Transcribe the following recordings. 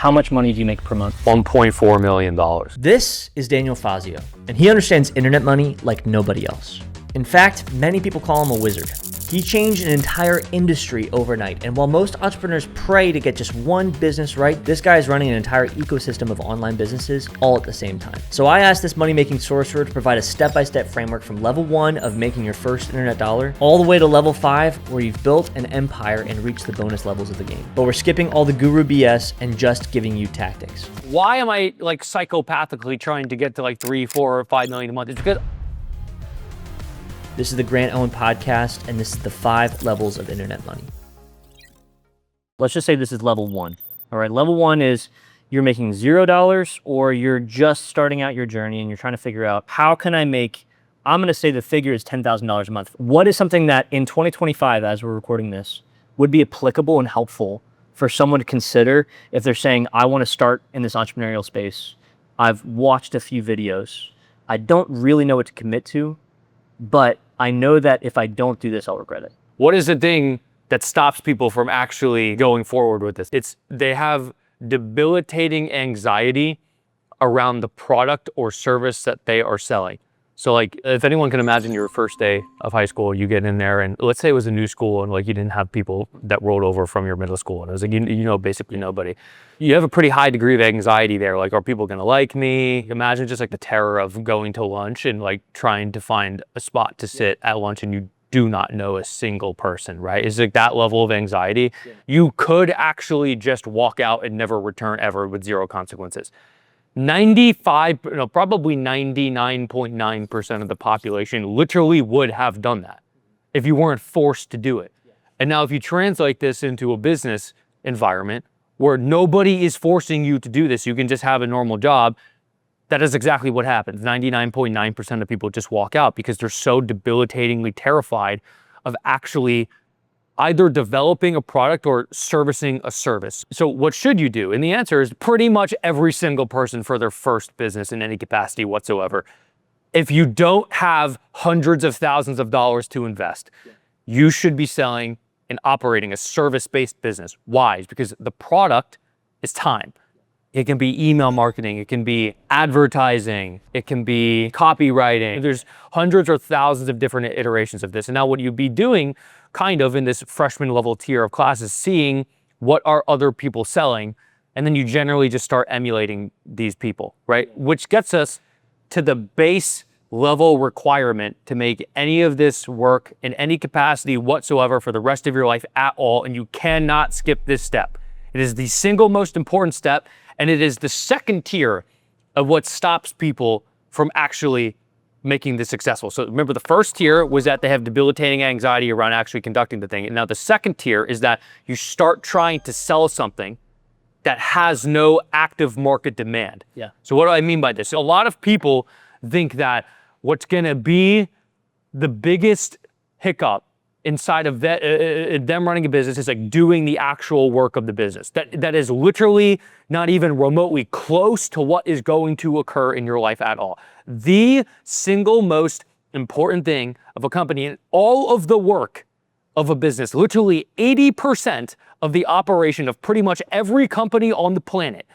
How much money do you make per month? $1.4 million. This is Daniel Fazio, and he understands internet money like nobody else. In fact, many people call him a wizard. He changed an entire industry overnight, and while most entrepreneurs pray to get just one business right, this guy is running an entire ecosystem of online businesses all at the same time. So I asked this money-making sorcerer to provide a step-by-step framework from level 1 of making your first internet dollar, all the way to level 5 where you've built an empire and reached the bonus levels of the game. But we're skipping all the guru BS and just giving you tactics. Why am I like psychopathically trying to get to like 3, 4, or 5 million a month? It's because This is the Grant Owen Podcast, and this is the 5 levels of internet money. Let's just say this is level 1. All right, level 1 is you're making $0 or you're just starting out your journey and you're trying to figure out how can I make, I'm going to say the figure is $10,000 a month. What is something that in 2025, as we're recording this, would be applicable and helpful for someone to consider if they're saying, I want to start in this entrepreneurial space. I've watched a few videos. I don't really know what to commit to, but I know that if I don't do this, I'll regret it. what is the thing that stops people from actually going forward with this? It's they have debilitating anxiety around the product or service that they are selling. So like, if anyone can imagine your first day of high school, you get in there and let's say it was a new school and like you didn't have people that rolled over from your middle school. And it was like, you know, basically nobody. You have a pretty high degree of anxiety there. Like, are people gonna like me? Imagine just like the terror of going to lunch and like trying to find a spot to sit at lunch and you do not know a single person, right? It's like that level of anxiety. You could actually just walk out and never return ever with 0 consequences. 95, probably 99.9% of the population literally would have done that if you weren't forced to do it. And now if you translate this into a business environment where nobody is forcing you to do this, you can just have a normal job, that is exactly what happens. 99.9% of people just walk out because they're so debilitatingly terrified of actually either developing a product or servicing a service. So what should you do? And the answer is pretty much every single person for their first business in any capacity whatsoever. If you don't have hundreds of thousands of dollars to invest, you should be selling and operating a service-based business. Why? Because the product is time. It can be email marketing, it can be advertising, it can be copywriting. There's hundreds or thousands of different iterations of this. And now what you'd be doing kind of in this freshman level tier of classes, seeing what are other people selling, and then you generally just start emulating these people, right? Which gets us to the base level requirement to make any of this work in any capacity whatsoever for the rest of your life at all, and you cannot skip this step. It is the single most important step, and it is the second tier of what stops people from actually making this successful. So remember, the first tier was that they have debilitating anxiety around actually conducting the thing. And now the second tier is that you start trying to sell something that has no active market demand. Yeah. So what do I mean by this? A lot of people think that what's gonna be the biggest hiccup inside of that, them running a business is like doing the actual work of the business. That is literally not even remotely close to what is going to occur in your life at all. The single most important thing of a company and all of the work of a business, literally 80% of the operation of pretty much every company on the planet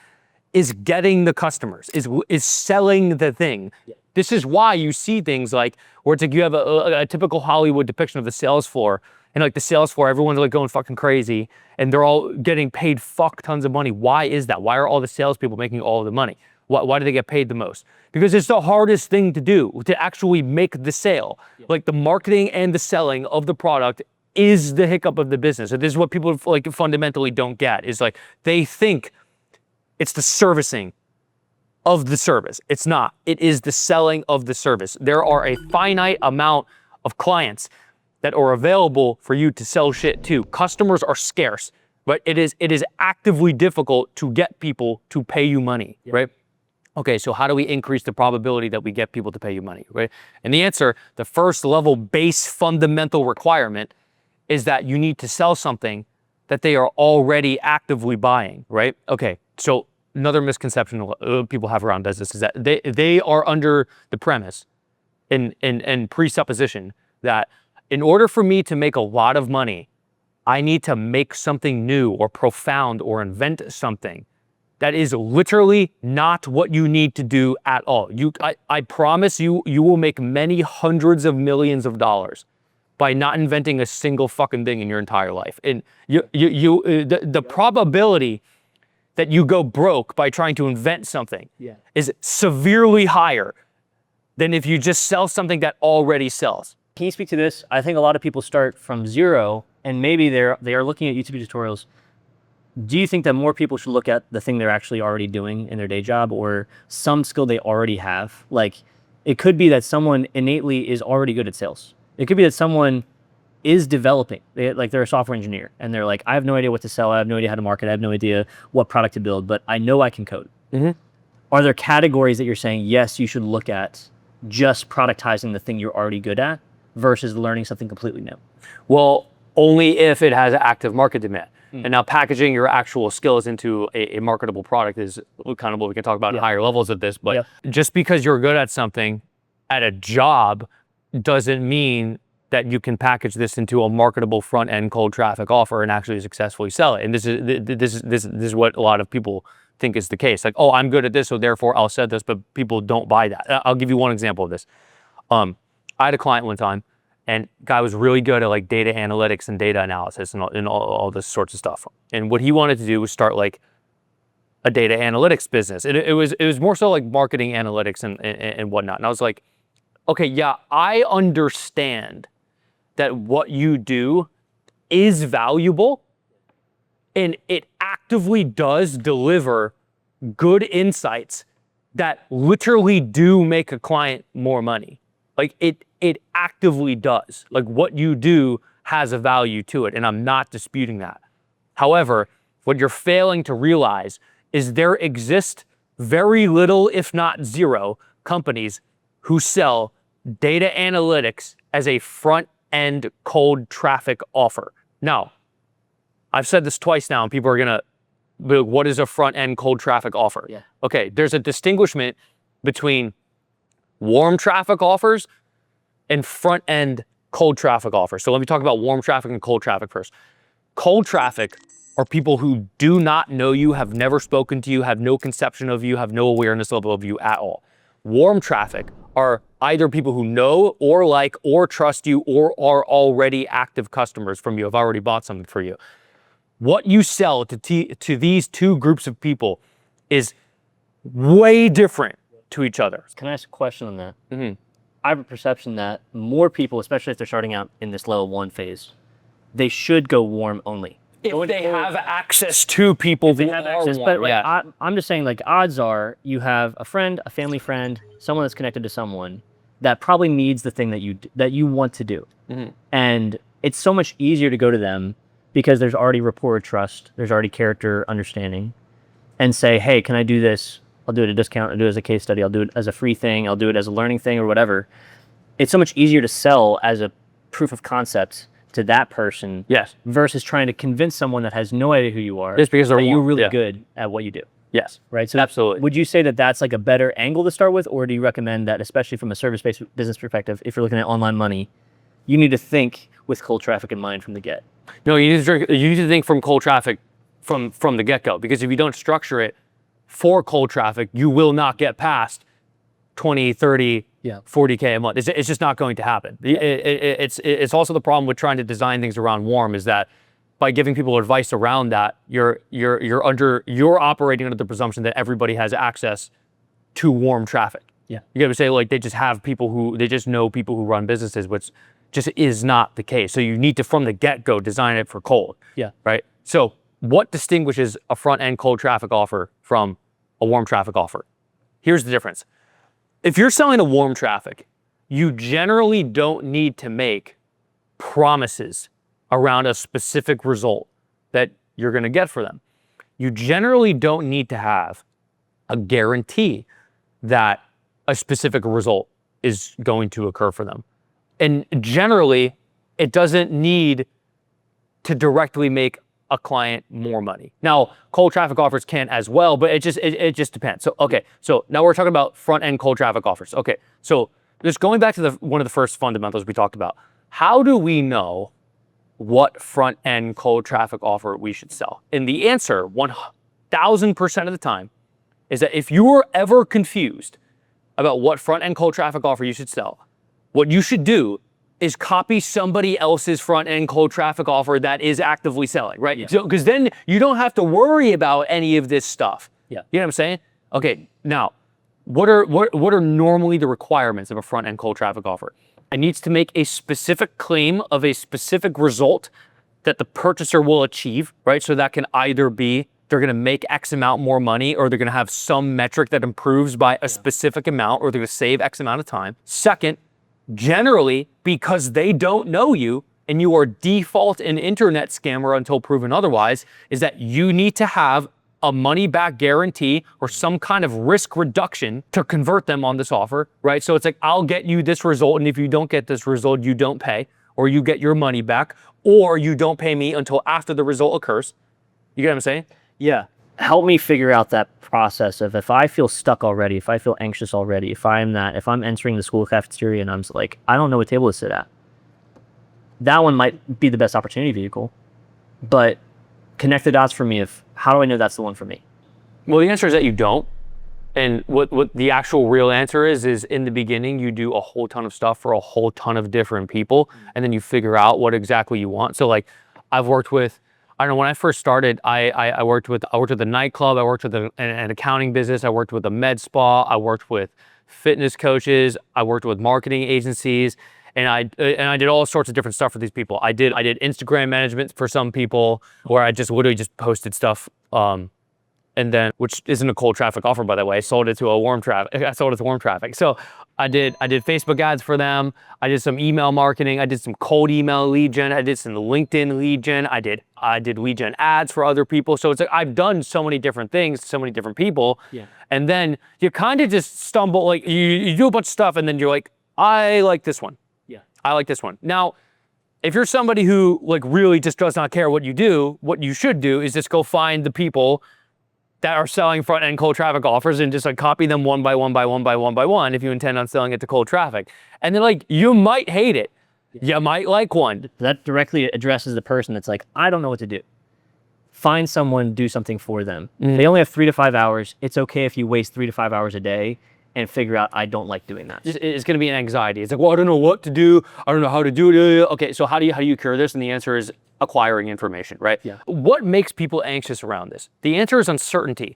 is getting the customers, is selling the thing. This is why you see things like where it's like you have a typical Hollywood depiction of the sales floor, and like the sales floor, everyone's like going fucking crazy, and they're all getting paid fuck tons of money. Why is that? Why are all the salespeople making all of the money? Why do they get paid the most? Because it's the hardest thing to do, to actually make the sale. Like the marketing and the selling of the product is the hiccup of the business. And this is what people like fundamentally don't get, is like they think it's the servicing of the service. It's not. It is the selling of the service. There are a finite amount of clients that are available for you to sell shit to. Customers are scarce, but it is actively difficult to get people to pay you money, right? Okay, so how do we increase the probability that we get people to pay you money, right? And the answer, the first level base fundamental requirement is that you need to sell something that they are already actively buying, right? Okay, so another misconception people have around this is that they are under the premise and presupposition that in order for me to make a lot of money, I need to make something new or profound or invent something That is literally not what you need to do at all. I promise you, you will make many hundreds of millions of dollars by not inventing a single fucking thing in your entire life. And the probability that you go broke by trying to invent something is severely higher than if you just sell something that already sells. Can you speak to this? I think a lot of people start from zero, and maybe they are looking at YouTube tutorials. Do you think that more people should look at the thing they're actually already doing in their day job, or some skill they already have? Like, it could be that someone innately is already good at sales. It could be that someone is developing. They're a software engineer, and they're like, I have no idea what to sell. I have no idea how to market. I have no idea what product to build, but I know I can code. Are there categories that you're saying, yes, you should look at just productizing the thing you're already good at versus learning something completely new? Well, only if it has active market demand. And now packaging your actual skills into a marketable product is kind of what we can talk about at higher levels of this. But just because you're good at something at a job doesn't mean that you can package this into a marketable front-end cold traffic offer and actually successfully sell it. And this is what a lot of people think is the case. Like, oh, I'm good at this, so therefore I'll sell this, but people don't buy that. I'll give you one example of this. I had a client one time, and guy was really good at like data analytics and data analysis and all this sorts of stuff. And what he wanted to do was start like a data analytics business. It was more so like marketing analytics and whatnot. And I was like, okay, yeah, I understand that what you do is valuable and it actively does deliver good insights that literally do make a client more money. Like it actively does. Like what you do has a value to it, and I'm not disputing that. However, what you're failing to realize is there exist very little, if not zero, companies who sell data analytics as a front-end cold traffic offer. Now, I've said this twice now, and people are gonna be like, what is a front-end cold traffic offer? Yeah. Okay, there's a distinguishment between warm traffic offers and front-end cold traffic offers. So let me talk about warm traffic and cold traffic first. Cold traffic are people who do not know you, have never spoken to you, have no conception of you, have no awareness level of you at all. Warm traffic are either people who know or like or trust you or are already active customers from you, have already bought something for you. What you sell to these two groups of people is way different to each other. Can I ask a question on that? I have a perception that more people, especially if they're starting out in this level 1 phase, they should go warm only. If they have access to people who have are access, warm, but like, I'm just saying, like, odds are you have a friend, a family friend, someone that's connected to someone that probably needs the thing that you want to do. And it's so much easier to go to them because there's already rapport, trust, there's already character understanding, and say, hey, can I do this? I'll do it at a discount, I'll do it as a case study, I'll do it as a free thing, I'll do it as a learning thing or whatever. It's so much easier to sell as a proof of concept to that person versus trying to convince someone that has no idea who you are just because that you're really good at what you do. Yes. Right? So absolutely. Would you say that that's like a better angle to start with, or do you recommend that, especially from a service-based business perspective, if you're looking at online money, you need to think with cold traffic in mind from the get? No, you need to think from cold traffic from the get-go, because if you don't structure it for cold traffic, you will not get past 20, 30, 40K a month. It's just not going to happen. It's also the problem with trying to design things around warm, is that by giving people advice around that, you're operating under the presumption that everybody has access to warm traffic. Yeah. You gotta say, like, they just know people who run businesses, which just is not the case. So you need to, from the get-go, design it for cold. Yeah. Right? So what distinguishes a front-end cold traffic offer from a warm traffic offer? Here's the difference. If you're selling a warm traffic, you generally don't need to make promises around a specific result that you're going to get for them. You generally don't need to have a guarantee that a specific result is going to occur for them. And generally, it doesn't need to directly make a client more money. Now, cold traffic offers can as well, but it just depends. So, okay, so now we're talking about front-end cold traffic offers. Okay, so just going back to one of the first fundamentals we talked about, how do we know what front-end cold traffic offer we should sell? And the answer, 1000% of the time is that if you are ever confused about what front-end cold traffic offer you should sell, what you should do is copy somebody else's front-end cold traffic offer that is actively selling, right? Yeah. So, because then you don't have to worry about any of this stuff. Yeah. You know what I'm saying? Okay, now, what are normally the requirements of a front-end cold traffic offer? It needs to make a specific claim of a specific result that the purchaser will achieve, right? So that can either be they're going to make X amount more money, or they're going to have some metric that improves by a specific amount, or they're going to save X amount of time. Second, generally, because they don't know you and you are default an internet scammer until proven otherwise, is that you need to have a money back guarantee or some kind of risk reduction to convert them on this offer, right? So it's like, I'll get you this result, and if you don't get this result, you don't pay, or you get your money back, or you don't pay me until after the result occurs. You get what I'm saying? Yeah. Help me figure out that process of, if I feel stuck already, if I feel anxious already, if I'm entering the school cafeteria and I'm like, I don't know what table to sit at. That one might be the best opportunity vehicle, but connect the dots for me of, how do I know that's the one for me? Well, the answer is that you don't. And what the actual real answer is in the beginning, you do a whole ton of stuff for a whole ton of different people, and then you figure out what exactly you want. So like, I've worked with, I don't know, when I first started, I worked with a nightclub, I worked with an accounting business, I worked with a med spa, I worked with fitness coaches, I worked with marketing agencies, and I did all sorts of different stuff for these people. I did Instagram management for some people, where I just literally just posted stuff, and then, which isn't a cold traffic offer, by the way. I sold it to warm traffic. So I did Facebook ads for them. I did some email marketing. I did some cold email lead gen. I did some LinkedIn lead gen. I did lead gen ads for other people. So it's like, I've done so many different things, so many different people. Yeah. And then you kind of just stumble, like you do a bunch of stuff, and then you're like, I like this one. Yeah. I like this one. Now, if you're somebody who like really just does not care what you do, what you should do is just go find the people that are selling front-end cold traffic offers and just like copy them one by one if you intend on selling it to cold traffic. And then like, you might hate it. You might like one. That directly addresses the person that's like, I don't know what to do. Find someone, do something for them. They only have 3 to 5 hours. It's okay if you waste 3 to 5 hours a day and figure out, I don't like doing that. It's going to be an anxiety. It's like, well, I don't know what to do. I don't know how to do it. Okay, so how do you cure this? And the answer is acquiring information, right? Yeah. What makes people anxious around this? The answer is uncertainty.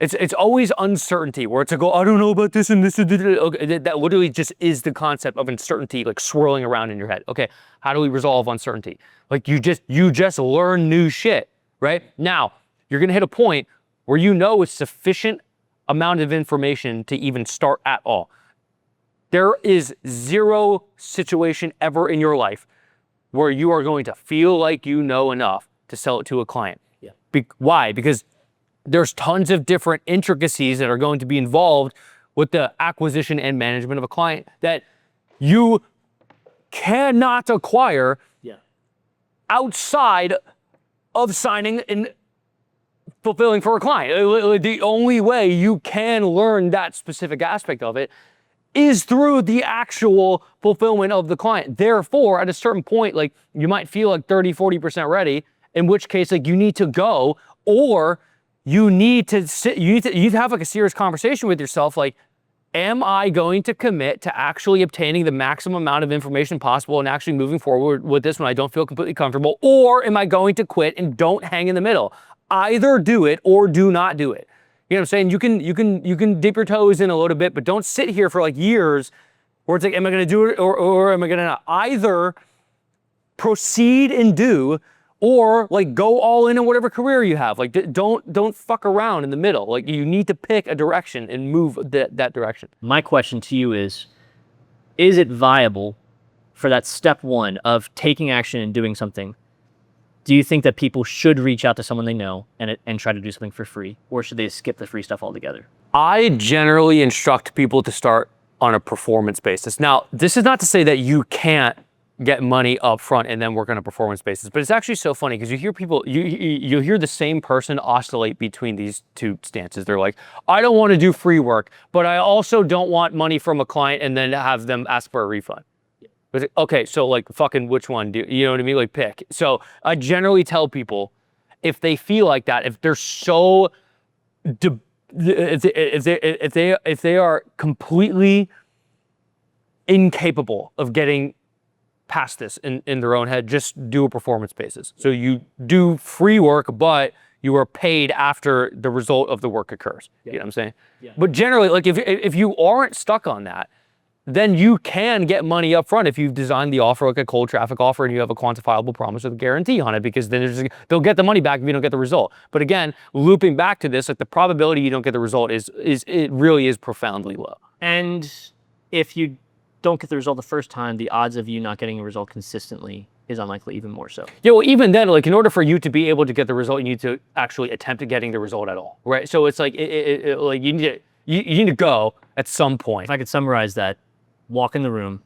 It's always uncertainty, where it's like, oh, I don't know about this and this and this. Okay, that literally just is the concept of uncertainty, like swirling around in your head. Okay, how do we resolve uncertainty? Like, you just learn new shit, right? Now, you're gonna hit a point where you know it's sufficient amount of information to even start at all. There is zero situation ever in your life where you are going to feel like you know enough to sell it to a client. Yeah. Why? Because there's tons of different intricacies that are going to be involved with the acquisition and management of a client that you cannot acquire outside of signing and fulfilling for a client. The only way you can learn that specific aspect of it is through the actual fulfillment of the client. Therefore, at a certain point, like, you might feel like 30, 40% ready, in which case, like, you need to go, or you need to sit, you need to have like a serious conversation with yourself, like, am I going to commit to actually obtaining the maximum amount of information possible and actually moving forward with this when I don't feel completely comfortable, or am I going to quit and don't hang in the middle? Either do it or do not do it. You know what I'm saying? You can dip your toes in a little bit, but don't sit here for like years where it's like, am I going to do it or am I going to not? Either proceed and do, or like go all in whatever career you have. Like, don't fuck around in the middle. Like, you need to pick a direction and move that direction. My question to you is it viable for that step one of taking action and doing something? Do you think that people should reach out to someone they know and try to do something for free, or should they skip the free stuff altogether? I generally instruct people to start on a performance basis. Now, this is not to say that you can't get money up front and then work on a performance basis, but it's actually so funny because you hear people, you hear the same person oscillate between these two stances. They're like, I don't want to do free work, but I also don't want money from a client and then have them ask for a refund. Okay, so like, fucking which one do you know what I mean? Like, pick. So I generally tell people, if they feel like that, if they're so, if they are completely incapable of getting past this in their own head, just do a performance basis. So you do free work, but you are paid after the result of the work occurs. You know what I'm saying? Yeah. But generally, like if you aren't stuck on that, then you can get money up front if you've designed the offer like a cold traffic offer and you have a quantifiable promise with a guarantee on it, because then they'll get the money back if you don't get the result. But again, looping back to this, like the probability you don't get the result is it really is profoundly low. And if you don't get the result the first time, the odds of you not getting a result consistently is unlikely, even more so. Yeah, well, even then, like in order for you to be able to get the result, you need to actually attempt at getting the result at all, right? So it's like, like you need to go at some point. If I could summarize that, walk in the room,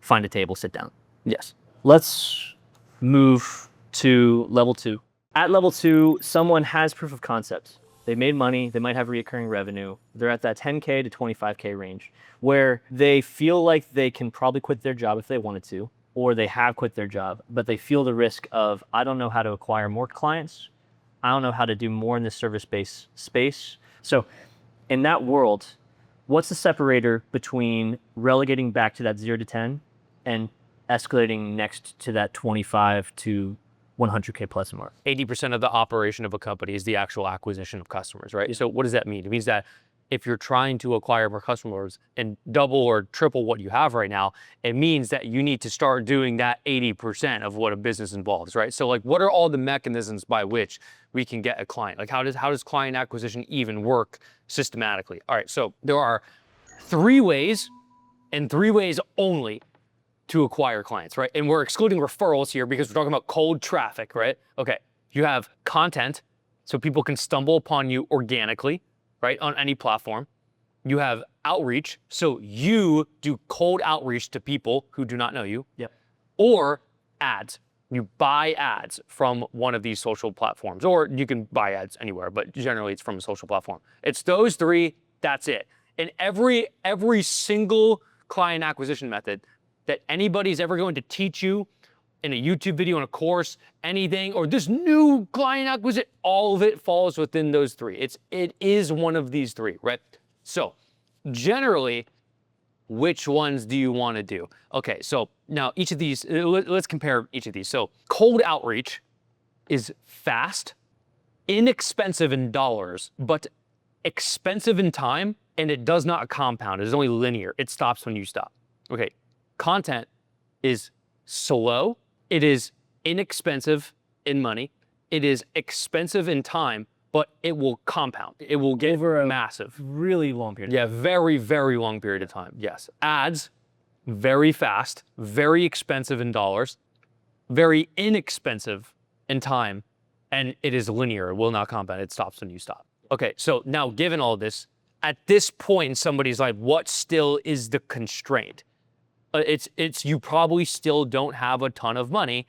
find a table, sit down. Yes. Let's move to level 2. At level 2, someone has proof of concept. They made money, they might have recurring revenue. They're at that 10K to 25K range where they feel like they can probably quit their job if they wanted to, or they have quit their job, but they feel the risk of, I don't know how to acquire more clients. I don't know how to do more in this service-based space. So in that world, what's the separator between relegating back to that 0 to 10 and escalating next to that 25 to 100K plus mark? 80% of the operation of a company is the actual acquisition of customers, right? So what does that mean? It means that if you're trying to acquire more customers and double or triple what you have right now, it means that you need to start doing that 80% of what a business involves, right? So like, what are all the mechanisms by which we can get a client? Like how does client acquisition even work systematically? All right, so there are 3 ways and 3 ways only to acquire clients, right? And we're excluding referrals here because we're talking about cold traffic, right? Okay, you have content, so people can stumble upon you organically, right, on any platform. You have outreach, so you do cold outreach to people who do not know you. Yep. Or ads. You buy ads from one of these social platforms, or you can buy ads anywhere, but generally it's from a social platform. It's those 3, that's it. And every single client acquisition method that anybody's ever going to teach you in a YouTube video, in a course, anything, or this new client acquisition, all of it falls within those 3. It is one of these 3, right? So generally, which ones do you want to do? Okay, so now each of these, let's compare each of these. So cold outreach is fast, inexpensive in dollars, but expensive in time, and it does not compound. It is only linear. It stops when you stop. Okay, content is slow. It is inexpensive in money. It is expensive in time, but it will compound. It will get Over a massive. really long period. Yeah, very, very long period of time. Yes. Ads, very fast, very expensive in dollars, very inexpensive in time, and it is linear. It will not compound. It stops when you stop. Okay, so now given all this, at this point, somebody's like, what still is the constraint? It's you probably still don't have a ton of money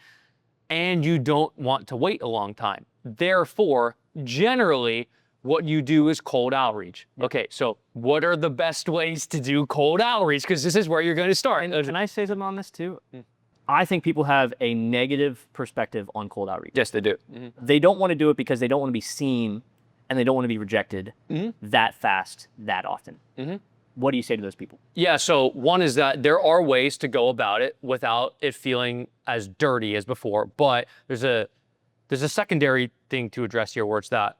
and you don't want to wait a long time. Therefore, generally, what you do is cold outreach. Yep. Okay, so what are the best ways to do cold outreach? Because this is where you're going to start. Can I say something on this too? I think people have a negative perspective on cold outreach. Yes, they do. They don't want to do it because they don't want to be seen and they don't want to be rejected that fast, that often. What do you say to those people? Yeah, so one is that there are ways to go about it without it feeling as dirty as before, but there's a secondary thing to address here where it's that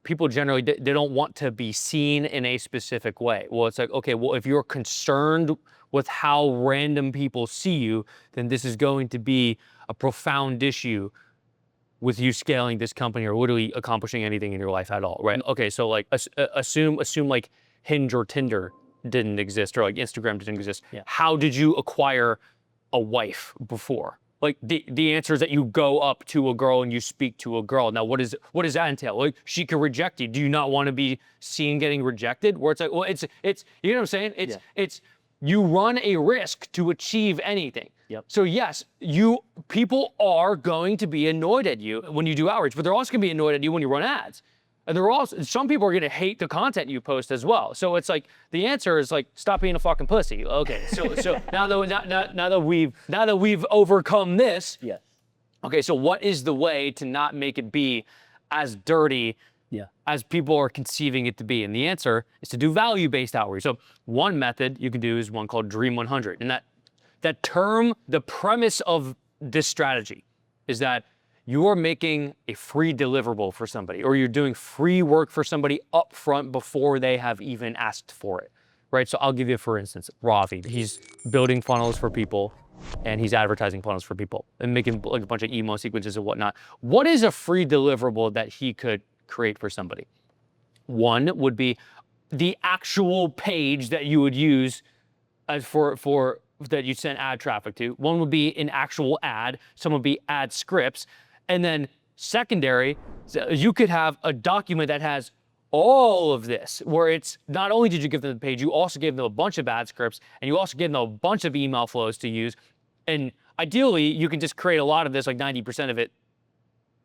people generally, they don't want to be seen in a specific way. Well, it's like, okay, well, if you're concerned with how random people see you, then this is going to be a profound issue with you scaling this company or literally accomplishing anything in your life at all, right? Okay, so like assume like Hinge or Tinder didn't exist or like Instagram didn't exist. Yeah. How did you acquire a wife before? Like the answer is that you go up to a girl and you speak to a girl. Now, what does that entail? Like she could reject you. Do you not want to be seen getting rejected? Where it's like, well, it's you know what I'm saying? It's you run a risk to achieve anything. Yep. So yes, people are going to be annoyed at you when you do outreach, but they're also going to be annoyed at you when you run ads. And some people are going to hate the content you post as well. So it's like the answer is like stop being a fucking pussy. Okay, so now that we've overcome this, yes, Okay, so what is the way to not make it be as dirty as people are conceiving it to be? And the answer is to do value-based outreach. So one method you can do is one called Dream 100. And that term, the premise of this strategy is that you are making a free deliverable for somebody, or you're doing free work for somebody up front before they have even asked for it, right? So I'll give you, for instance, Ravi. He's building funnels for people, and he's advertising funnels for people and making like a bunch of email sequences and whatnot. What is a free deliverable that he could create for somebody? One would be the actual page that you would use as for that you send ad traffic to. One would be an actual ad. Some would be ad scripts. And then secondary, you could have a document that has all of this, where it's not only did you give them the page, you also gave them a bunch of ad scripts, and you also gave them a bunch of email flows to use. And ideally, you can just create a lot of this, like 90% of it,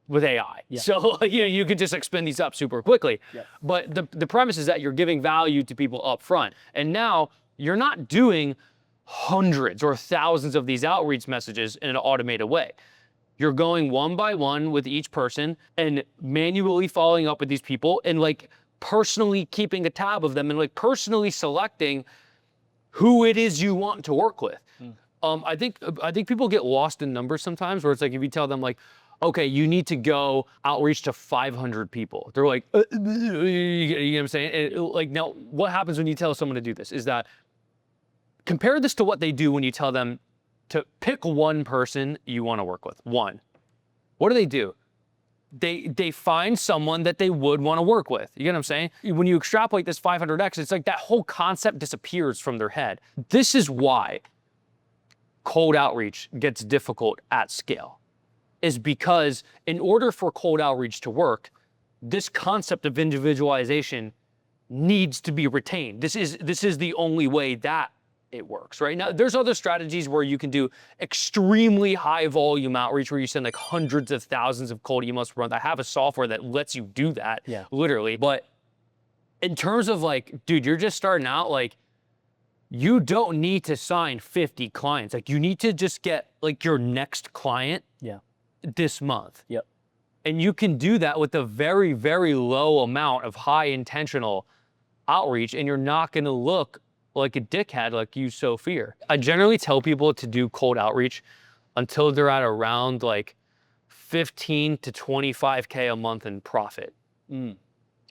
with AI. Yeah. So you can just expend these up super quickly. Yeah. But the premise is that you're giving value to people up front. And now you're not doing hundreds or thousands of these outreach messages in an automated way. You're going one by one with each person and manually following up with these people and like personally keeping a tab of them and like personally selecting who it is you want to work with. I think people get lost in numbers sometimes, where it's like if you tell them like, okay, you need to go outreach to 500 people. They're like, you know what I'm saying? Like, now what happens when you tell someone to do this is that, compare this to what they do when you tell them to pick one person you want to work with. One. What do? They find someone that they would want to work with. You get what I'm saying? When you extrapolate this 500x, it's like that whole concept disappears from their head. This is why cold outreach gets difficult at scale, is because in order for cold outreach to work, this concept of individualization needs to be retained. This is the only way that it works, right? Now, there's other strategies where you can do extremely high volume outreach, where you send like hundreds of thousands of cold emails per month. I have a software that lets you do that, literally. But in terms of like, dude, you're just starting out, like, you don't need to sign 50 clients. Like, you need to just get like your next client this month. Yep. And you can do that with a very, very low amount of high intentional outreach, and you're not gonna look like a dickhead like you so fear. I generally tell people to do cold outreach until they're at around like 15 to 25K a month in profit. And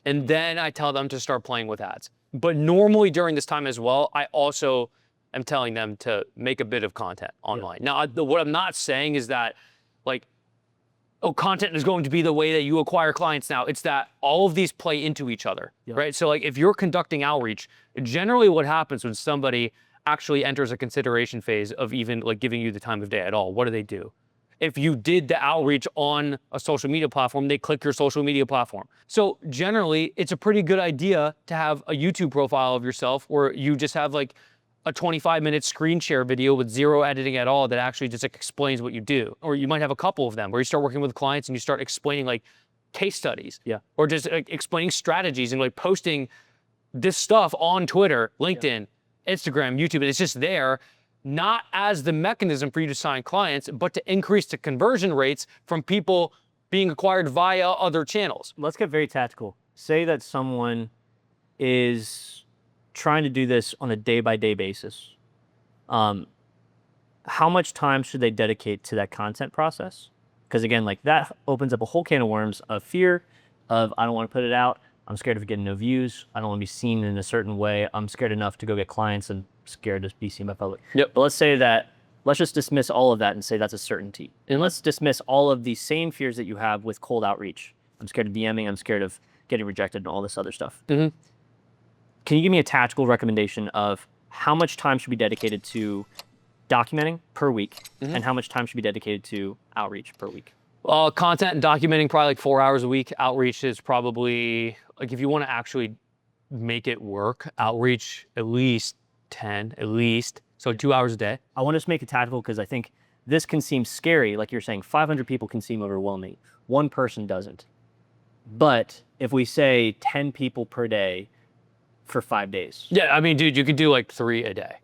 then I tell them to start playing with ads. But normally during this time as well, I also am telling them to make a bit of content online. Now, what I'm not saying is that like, oh, content is going to be the way that you acquire clients now. It's that all of these play into each other, right? So like if you're conducting outreach, generally what happens when somebody actually enters a consideration phase of even like giving you the time of day at all, what do? If you did the outreach on a social media platform, they click your social media platform. So generally, it's a pretty good idea to have a YouTube profile of yourself where you just have like a 25-minute screen share video with zero editing at all that actually just like explains what you do. Or you might have a couple of them where you start working with clients and you start explaining like case studies. Or just like explaining strategies and like posting this stuff on Twitter, LinkedIn, Instagram, YouTube, and it's just there, not as the mechanism for you to sign clients, but to increase the conversion rates from people being acquired via other channels. Let's get very tactical. Say that someone is trying to do this on a day-by-day basis. How much time should they dedicate to that content process? Because again, like that opens up a whole can of worms of fear, of I don't want to put it out, I'm scared of getting no views, I don't want to be seen in a certain way, I'm scared enough to go get clients and scared to be seen by public. But let's say that, let's just dismiss all of that and say that's a certainty. And let's dismiss all of these same fears that you have with cold outreach. I'm scared of DMing, I'm scared of getting rejected and all this other stuff. Can you give me a tactical recommendation of how much time should be dedicated to documenting per week and how much time should be dedicated to outreach per week? Content and documenting probably like 4 hours a week. Outreach is probably, like if you want to actually make it work, outreach at least 10, at least. So 2 hours a day. I want to just make it tactical because I think this can seem scary. Like you're saying, 500 people can seem overwhelming. One person doesn't. But if we say 10 people per day, for 5 days. Yeah, I mean, dude, you could do like 3 a day.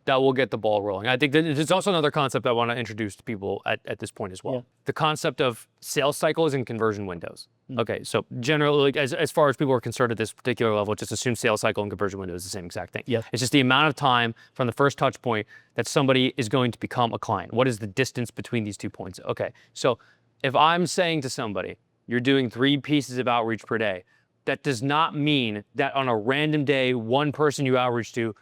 that will get the ball rolling. I think that there's also another concept I want to introduce to people at this point as well. Yeah. The concept of sales cycles and conversion windows. Okay, so generally, like, as far as people are concerned at this particular level, just assume sales cycle and conversion window is the same exact thing. Yeah. It's just the amount of time from the first touch point that somebody is going to become a client. What is the distance between these 2 points? Okay, so if I'm saying to somebody, you're doing 3 pieces of outreach per day, that does not mean that on a random day, one person you outreach to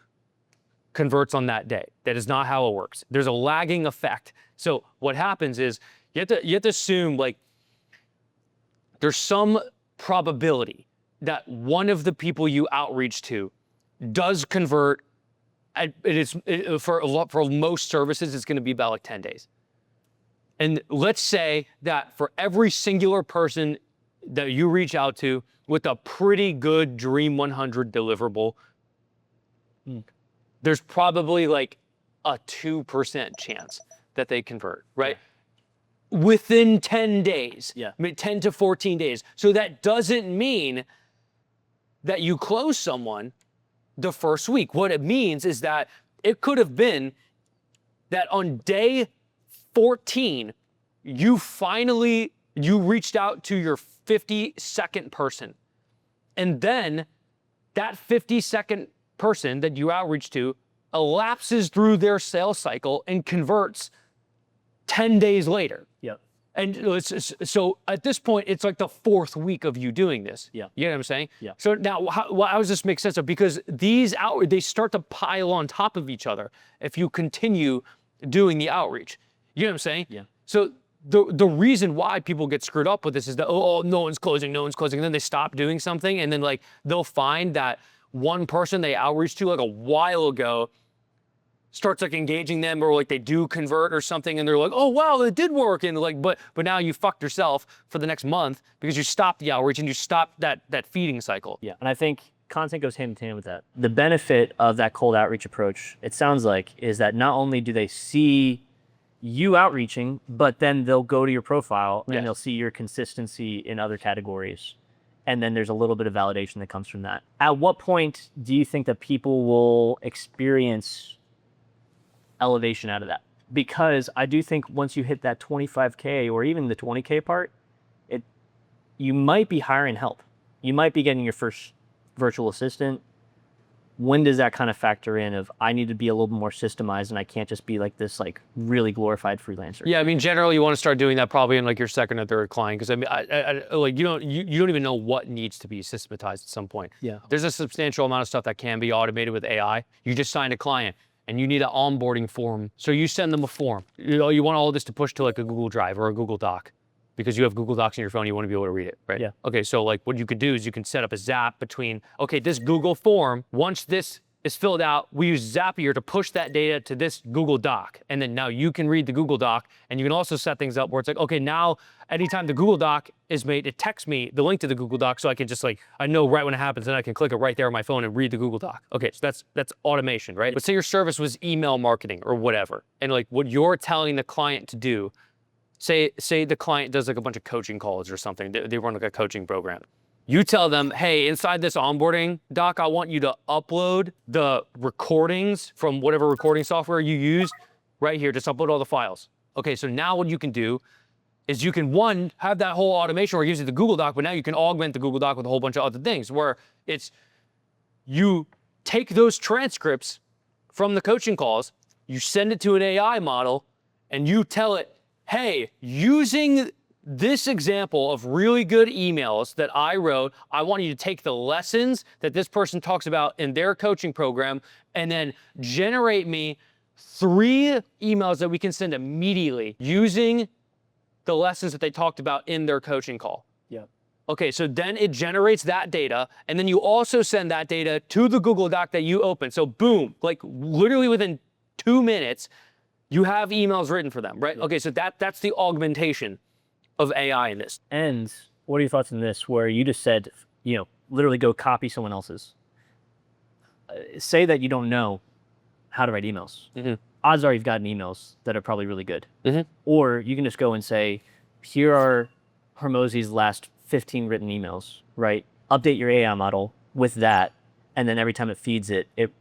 converts on that day. That is not how it works. There's a lagging effect. So what happens is you have to assume, like, there's some probability that one of the people you outreach to does convert. For most services, it's going to be about like 10 days. And let's say that for every singular person that you reach out to with a pretty good Dream 100 deliverable, there's probably like a 2% chance that they convert, right? Within 10 days, Yeah. 10 to 14 days. So that doesn't mean that you close someone the first week. What it means is that it could have been that on day 14, you reached out to your 52nd person. And then that 52nd person that you outreach to elapses through their sales cycle and converts 10 days later. Yep. And so at this point, it's like the 4th week of you doing this. Yeah. You know what I'm saying? Yeah. So now, how does this make sense? Because they start to pile on top of each other if you continue doing the outreach. You know what I'm saying? Yeah. So the reason why people get screwed up with this is that, no one's closing, and then they stop doing something, and then like they'll find that one person they outreached to like a while ago starts like engaging them, or like they do convert or something, and they're like, oh wow, it did work, and like, but now you fucked yourself for the next month because you stopped the outreach and you stopped that feeding cycle. Yeah, and I think content goes hand in hand with that. The benefit of that cold outreach approach, it sounds like, is that not only do they see you outreaching, but then they'll go to your profile and they'll see your consistency in other categories. And then there's a little bit of validation that comes from that. At what point do you think that people will experience elevation out of that? Because I do think once you hit that 25K or even the 20K part, you might be hiring help. You might be getting your first virtual assistant. When does that kind of factor in of, I need to be a little more systemized and I can't just be like this like really glorified freelancer? Yeah, I mean, generally you want to start doing that probably in like your second or third client, because I mean, like you don't even know what needs to be systematized at some point. Yeah. There's a substantial amount of stuff that can be automated with AI. You just signed a client and you need an onboarding form, so you send them a form. You want all this to push to like a Google Drive or a Google Doc, because you have Google Docs on your phone, you want to be able to read it, right? Yeah. Okay, so like what you could do is you can set up a Zap between, okay, this Google form, once this is filled out, we use Zapier to push that data to this Google Doc. And then now you can read the Google Doc, and you can also set things up where it's like, okay, now anytime the Google Doc is made, it texts me the link to the Google Doc, so I can just like, I know right when it happens, and I can click it right there on my phone and read the Google Doc. Okay, so that's automation, right? But say your service was email marketing or whatever, and like what you're telling the client to do, say the client does like a bunch of coaching calls or something, they run like a coaching program. You tell them, hey, inside this onboarding doc, I want you to upload the recordings from whatever recording software you use right here. Just upload all the files. Okay, so now what you can do is you can, one, have that whole automation where it gives you the Google Doc, but now you can augment the Google Doc with a whole bunch of other things where it's, you take those transcripts from the coaching calls, you send it to an AI model, and you tell it, hey, using this example of really good emails that I wrote, I want you to take the lessons that this person talks about in their coaching program and then generate me 3 emails that we can send immediately using the lessons that they talked about in their coaching call. Yeah. Okay, so then it generates that data, and then you also send that data to the Google Doc that you open. So boom, like literally within 2 minutes, you have emails written for them, right? Yeah. Okay, so that's the augmentation of AI in this. And what are your thoughts on this, where you just said, literally go copy someone else's? Say that you don't know how to write emails. Mm-hmm. Odds are you've gotten emails that are probably really good. Mm-hmm. Or you can just go and say, here are Hormozi's last 15 written emails, right? Update your AI model with that, and then every time it feeds it, it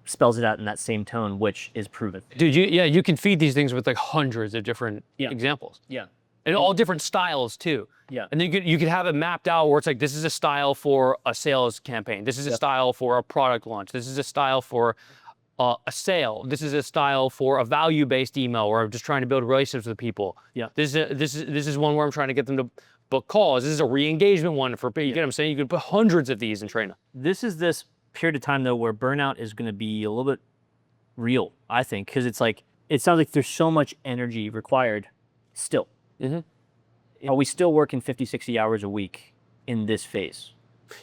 spells it out in that same tone, which is proven. Dude, you can feed these things with like hundreds of different examples. Yeah. And all different styles too. Yeah. And then you could have it mapped out where it's like, this is a style for a sales campaign. This is a style for a product launch. This is a style for a sale. This is a style for a value-based email where I'm just trying to build relationships with people. Yeah. This is one where I'm trying to get them to book calls. This is a re-engagement one for, you get what I'm saying? You could put hundreds of these in Trina. This period of time though where burnout is going to be a little bit real, I think, because it's like, it sounds like there's so much energy required still. Are we still working 50, 60 hours a week in this phase?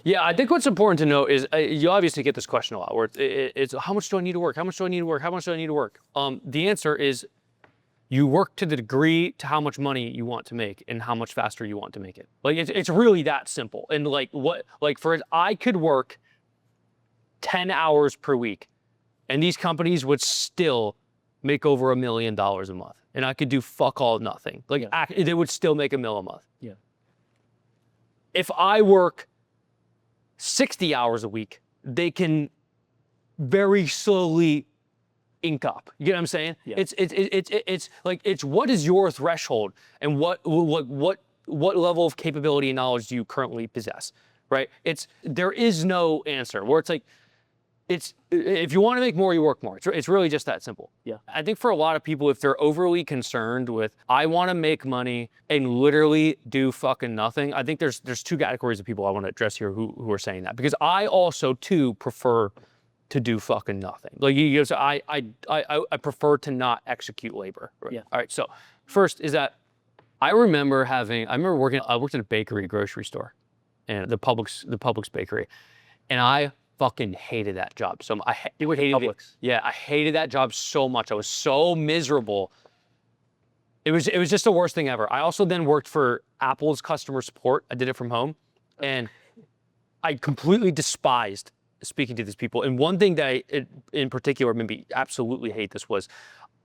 Yeah, I think what's important to know is you obviously get this question a lot where it's how much do I need to work? How much do I need to work? How much do I need to work? The answer is you work to the degree to how much money you want to make and how much faster you want to make it. Like it's really that simple. And I could work 10 hours per week and these companies would still make over $1 million a month. And I could do fuck all nothing. Like they would still make $1 million a month. Yeah. If I work 60 hours a week, they can very slowly ink up. You get what I'm saying? Yeah. It's like, it's what is your threshold and what level of capability and knowledge do you currently possess, right? There is no answer where it's like, if you want to make more, you work more. It's really just that simple. Yeah. I think for a lot of people, if they're overly concerned with, I want to make money and literally do fucking nothing, I think there's two categories of people I want to address here who are saying that. Because I also too prefer to do fucking nothing. Like I prefer to not execute labor. Right? Yeah. All right. So first is that I worked at a bakery, grocery store, and the Publix bakery, and I fucking hated that job. So I hated Publix. Yeah, I hated that job so much. I was so miserable. It was just the worst thing ever. I also then worked for Apple's customer support. I did it from home, and I completely despised speaking to these people. And one thing that in particular made me absolutely hate this was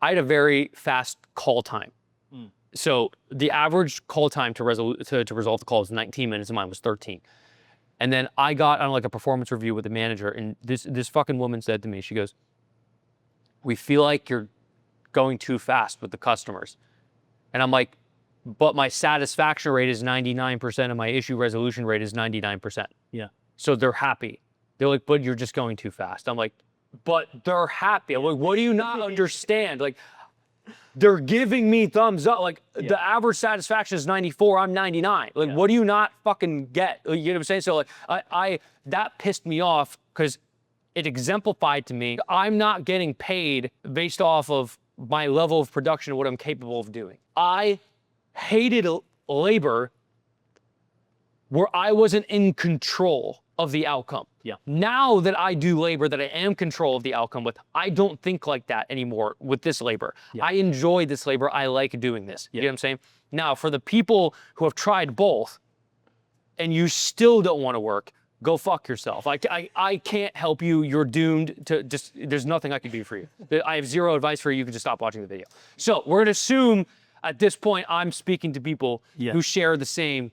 I had a very fast call time. So the average call time to resolve the call was 19 minutes, and mine was 13. And then I got on like a performance review with the manager, and this fucking woman said to me, she goes, "We feel like you're going too fast with the customers." And I'm like, "But my satisfaction rate is 99% and my issue resolution rate is 99%. Yeah. So they're happy." They're like, "But you're just going too fast." I'm like, "But they're happy." I'm like, "What do you not understand?" Like, they're giving me thumbs up. Like the average satisfaction is 94, I'm 99. Like, what do you not fucking get? You know what I'm saying? So like, that pissed me off because it exemplified to me, I'm not getting paid based off of my level of production and what I'm capable of doing. I hated labor where I wasn't in control of the outcome. Yeah. Now that I do labor that I am control of the outcome with, I don't think like that anymore with this labor. Yeah. I enjoy this labor. I like doing this. You know what I'm saying? Now, for the people who have tried both and you still don't want to work, go fuck yourself. I can't help you. You're doomed to just, there's nothing I can do for you. I have zero advice for you. You can just stop watching the video. So we're going to assume at this point, I'm speaking to people who share the same.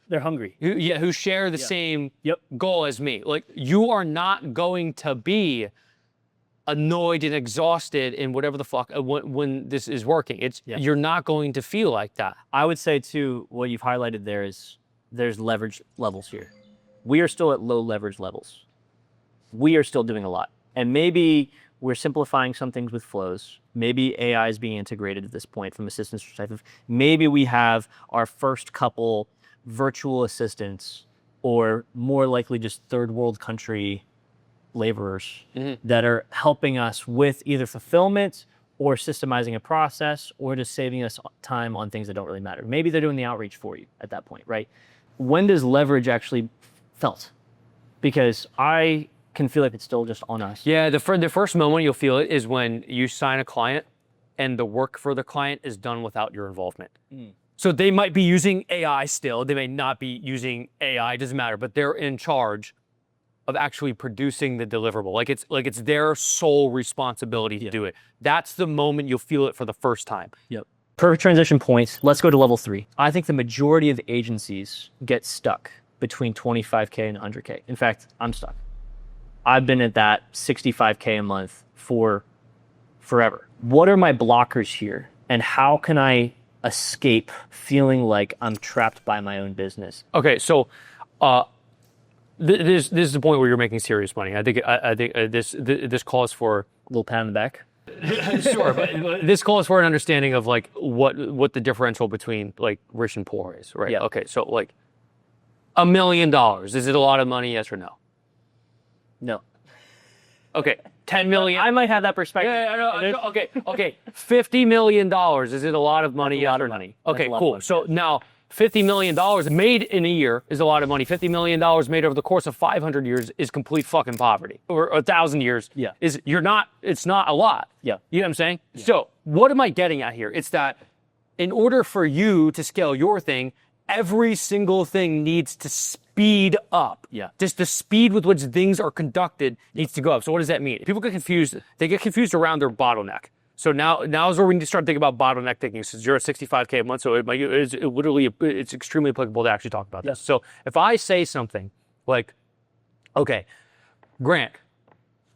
They're hungry. Who share the same goal as me. Like, you are not going to be annoyed and exhausted and whatever the fuck when this is working. You're not going to feel like that. I would say too, what you've highlighted there is there's leverage levels here. We are still at low leverage levels. We are still doing a lot. And maybe we're simplifying some things with flows. Maybe AI is being integrated at this point from assistance perspective. Maybe we have our first couple virtual assistants, or more likely just third world country laborers that are helping us with either fulfillment or systemizing a process or just saving us time on things that don't really matter. Maybe they're doing the outreach for you at that point, right? When does leverage actually felt? Because I can feel like it's still just on us. Yeah, the first moment you'll feel it is when you sign a client and the work for the client is done without your involvement. So they might be using AI still, they may not be using AI, it doesn't matter, but they're in charge of actually producing the deliverable. Like it's their sole responsibility to do it. That's the moment you'll feel it for the first time. Yep. Perfect transition point. Let's go to level 3. I think the majority of agencies get stuck between 25K and 100K. In fact, I'm stuck. I've been at that 65K a month for forever. What are my blockers here? And how can I escape feeling like I'm trapped by my own business? Okay, so this is the point where you're making serious money. I think this calls for A little pat on the back. sure, but this calls for an understanding of like what the differential between like rich and poor is, right? Yeah. Okay, so like $1 million, is it a lot of money? Yes or no? No. Okay, 10 million. I might have that perspective. Yeah, I know. Okay. $50 million, is it a lot of money? Yes or no? That's Okay, a lot of cool. money, So now $50 million made in a year is a lot of money. $50 million made over the course of 500 years is complete fucking poverty. Or 1,000 years Yeah. it's not a lot. Yeah. You know what I'm saying? Yeah. So what am I getting at here? It's that in order for you to scale your thing, every single thing needs to speed up. Yeah. Just the speed with which things are conducted needs to go up. So what does that mean? People get confused. They get confused around their bottleneck. So now is where we need to start thinking about bottleneck thinking. Since you're at 65K a month, so it's extremely applicable to actually talk about this. So if I say something like, okay, Grant,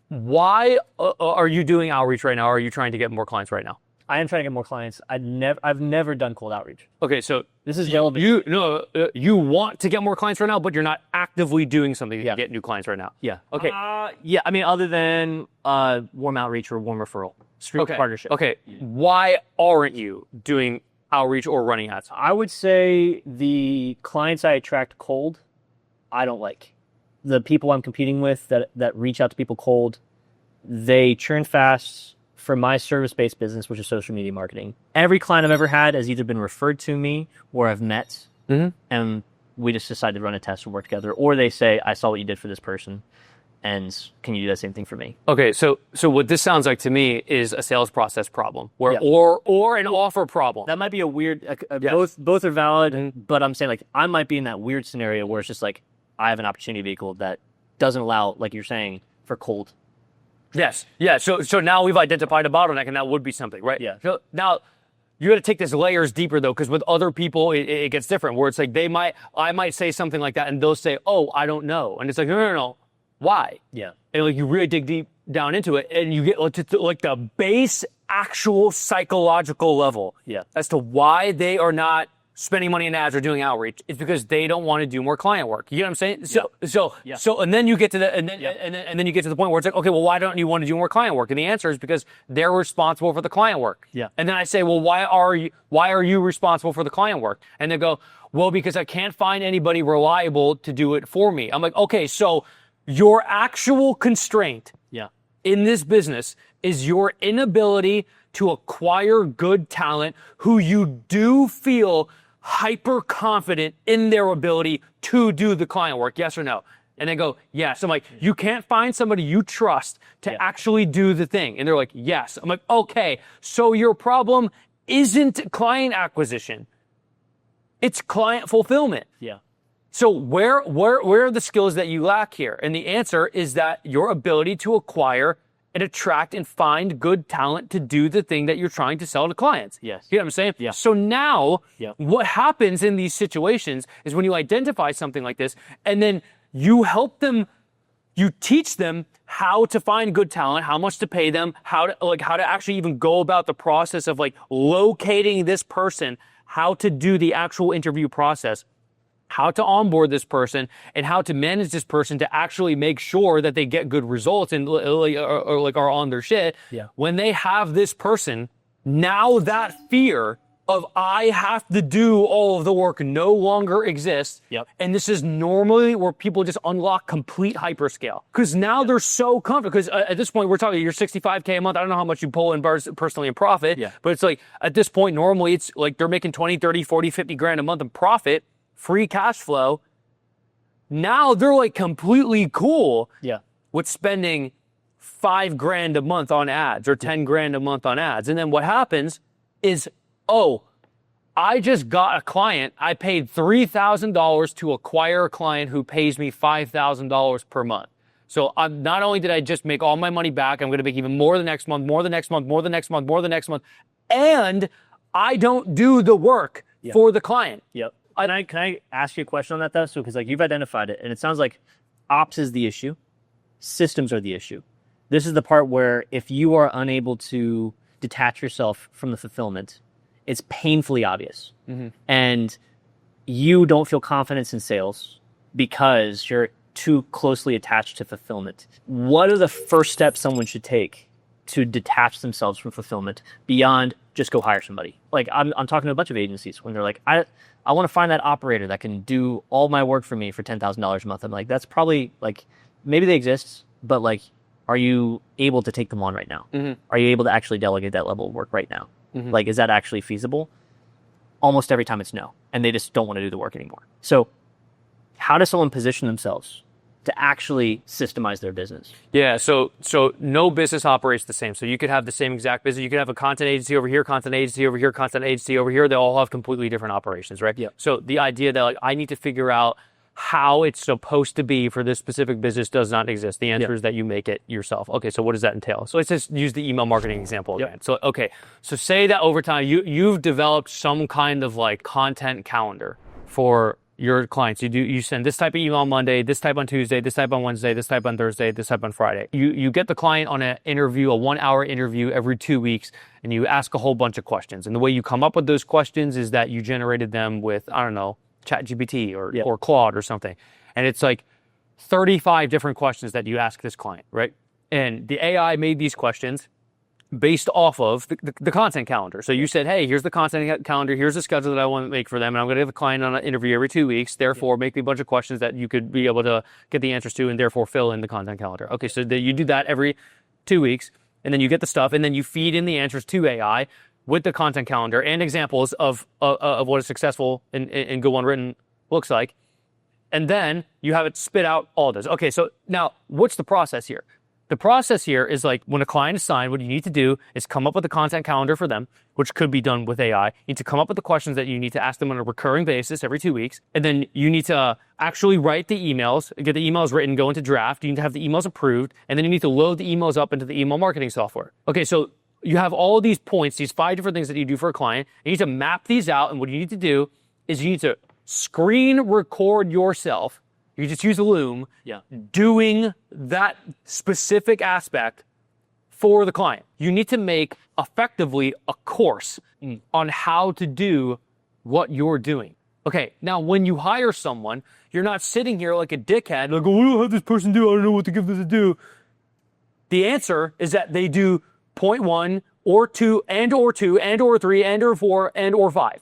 why are you doing outreach right now? Or are you trying to get more clients right now? I am trying to get more clients. I've never done cold outreach. Okay, so This is relevant. you want to get more clients right now, but you're not actively doing something to get new clients right now. Yeah. Okay. Yeah. I mean, other than warm outreach or warm referral, street partnership. Okay. Why aren't you doing outreach or running ads? I would say the clients I attract cold, I don't like. The people I'm competing with that reach out to people cold, they churn fast. For my service-based business, which is social media marketing, every client I've ever had has either been referred to me or I've met, and we just decided to run a test and work together. Or they say, I saw what you did for this person, and can you do that same thing for me? Okay, so what this sounds like to me is a sales process problem, or an offer problem. That might be a weird. Both are valid, but I'm saying like I might be in that weird scenario where it's just like I have an opportunity vehicle that doesn't allow, like you're saying, for cold. Yes. Yeah. So now we've identified a bottleneck, and that would be something, right? Yeah. So now you got to take this layers deeper though, because with other people it gets different. Where it's like I might say something like that, and they'll say, "Oh, I don't know," and it's like, no. Why? Yeah. And like you really dig deep down into it, and you get like the base actual psychological level. Yeah. As to why they are not spending money in ads or doing outreach. It's because they don't want to do more client work. You know what I'm saying? So and then you get to the and then you get to the point where it's like, okay, well, why don't you want to do more client work? And the answer is because they're responsible for the client work. Yeah. And then I say, well, why are you responsible for the client work? And they go, well, because I can't find anybody reliable to do it for me. I'm like, okay, so your actual constraint in this business is your inability to acquire good talent who you do feel hyper confident in their ability to do the client work. Yes or no? And they go, yes. I'm like, you can't find somebody you trust to actually do the thing. And they're like, yes. I'm like, okay, so your problem isn't client acquisition. It's client fulfillment. Yeah. So where are the skills that you lack here? And the answer is that your ability to acquire and attract and find good talent to do the thing that you're trying to sell to clients. Yes. You know what I'm saying? Yeah. So now what happens in these situations is when you identify something like this and then you help them, you teach them how to find good talent, how much to pay them, how to actually even go about the process of like locating this person, how to do the actual interview process, how to onboard this person, and how to manage this person to actually make sure that they get good results and are on their shit. Yeah. When they have this person, now that fear of I have to do all of the work no longer exists. Yep. And this is normally where people just unlock complete hyperscale. Because now they're so comfortable. Because at this point, we're talking, you're 65K a month. I don't know how much you pull in personally in profit. Yeah. But it's like, at this point, normally it's like they're making 20, 30, 40, 50 grand a month in profit. Free cash flow. Now they're like completely cool with spending $5 grand a month on ads or 10 grand a month on ads. And then what happens is, oh, I just got a client. I paid $3,000 to acquire a client who pays me $5,000 per month. So not only did I just make all my money back, I'm going to make even more the next month, more the next month, more the next month, more the next month. And I don't do the work for the client. Yep. Can I ask you a question on that though? So, because like you've identified it, and it sounds like ops is the issue, systems are the issue. This is the part where if you are unable to detach yourself from the fulfillment, it's painfully obvious. And you don't feel confidence in sales because you're too closely attached to fulfillment. What are the first steps someone should take to detach themselves from fulfillment beyond just go hire somebody? Like I'm talking to a bunch of agencies when they're like, I want to find that operator that can do all my work for me for $10,000 a month. I'm like, that's probably like, maybe they exist, but like, are you able to take them on right now? Are you able to actually delegate that level of work right now? Like, is that actually feasible? Almost every time it's no, and they just don't want to do the work anymore. So how does someone position themselves to actually systemize their business? Yeah, so no business operates the same. So you could have the same exact business. You could have a content agency over here, content agency over here, content agency over here. They all have completely different operations, right? Yeah. So the idea that like I need to figure out how it's supposed to be for this specific business does not exist. The answer is that you make it yourself. Okay, so what does that entail? So let's just use the email marketing example again. So okay, so say that over time you've developed some kind of like content calendar for your clients. You send this type of email on Monday, this type on Tuesday, this type on Wednesday, this type on Thursday, this type on Friday. You get the client on an interview, a 1-hour interview every 2 weeks, and you ask a whole bunch of questions. And the way you come up with those questions is that you generated them with, I don't know, ChatGPT or Claude or something. And it's like 35 different questions that you ask this client, right? And the AI made these questions based off of the content calendar. So you said, hey, here's the content calendar, here's the schedule that I want to make for them, and I'm going to have a client on an interview every 2 weeks, therefore make me a bunch of questions that you could be able to get the answers to and therefore fill in the content calendar. Okay, so you do that every 2 weeks, and then you get the stuff, and then you feed in the answers to AI with the content calendar and examples of what a successful and good one written looks like. And then you have it spit out all this. Okay, so now what's the process here? The process here is like when a client is signed, what you need to do is come up with a content calendar for them, which could be done with AI. You need to come up with the questions that you need to ask them on a recurring basis every 2 weeks. And then you need to actually write the emails, get the emails written, go into draft. You need to have the emails approved. And then you need to load the emails up into the email marketing software. Okay, so you have all of these points, these 5 different things that you do for a client. You need to map these out. And what you need to do is you need to screen record yourself. You just use a Loom, doing that specific aspect for the client. You need to make effectively a course on how to do what you're doing. Okay, now when you hire someone, you're not sitting here like a dickhead, like, oh, what do I have this person do? I don't know what to give them to do. The answer is that they do point 1 or 2 and or 2 and or 3 and or 4 and or 5.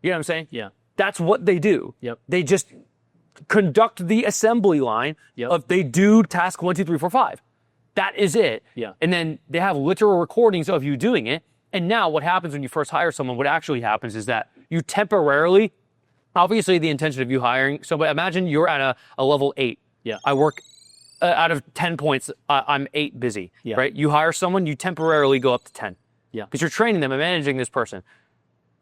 You know what I'm saying? Yeah. That's what they do. Yep. They just conduct the assembly line of they do task 1, 2, 3, 4, 5. That is it. Yeah. And then they have literal recordings of you doing it. And now what happens when you first hire someone, what actually happens is that you temporarily, obviously the intention of you hiring, so imagine you're at a level 8. Yeah. I work out of 10 points, I'm 8 busy, right? You hire someone, you temporarily go up to 10. Yeah. Because you're training them and managing this person.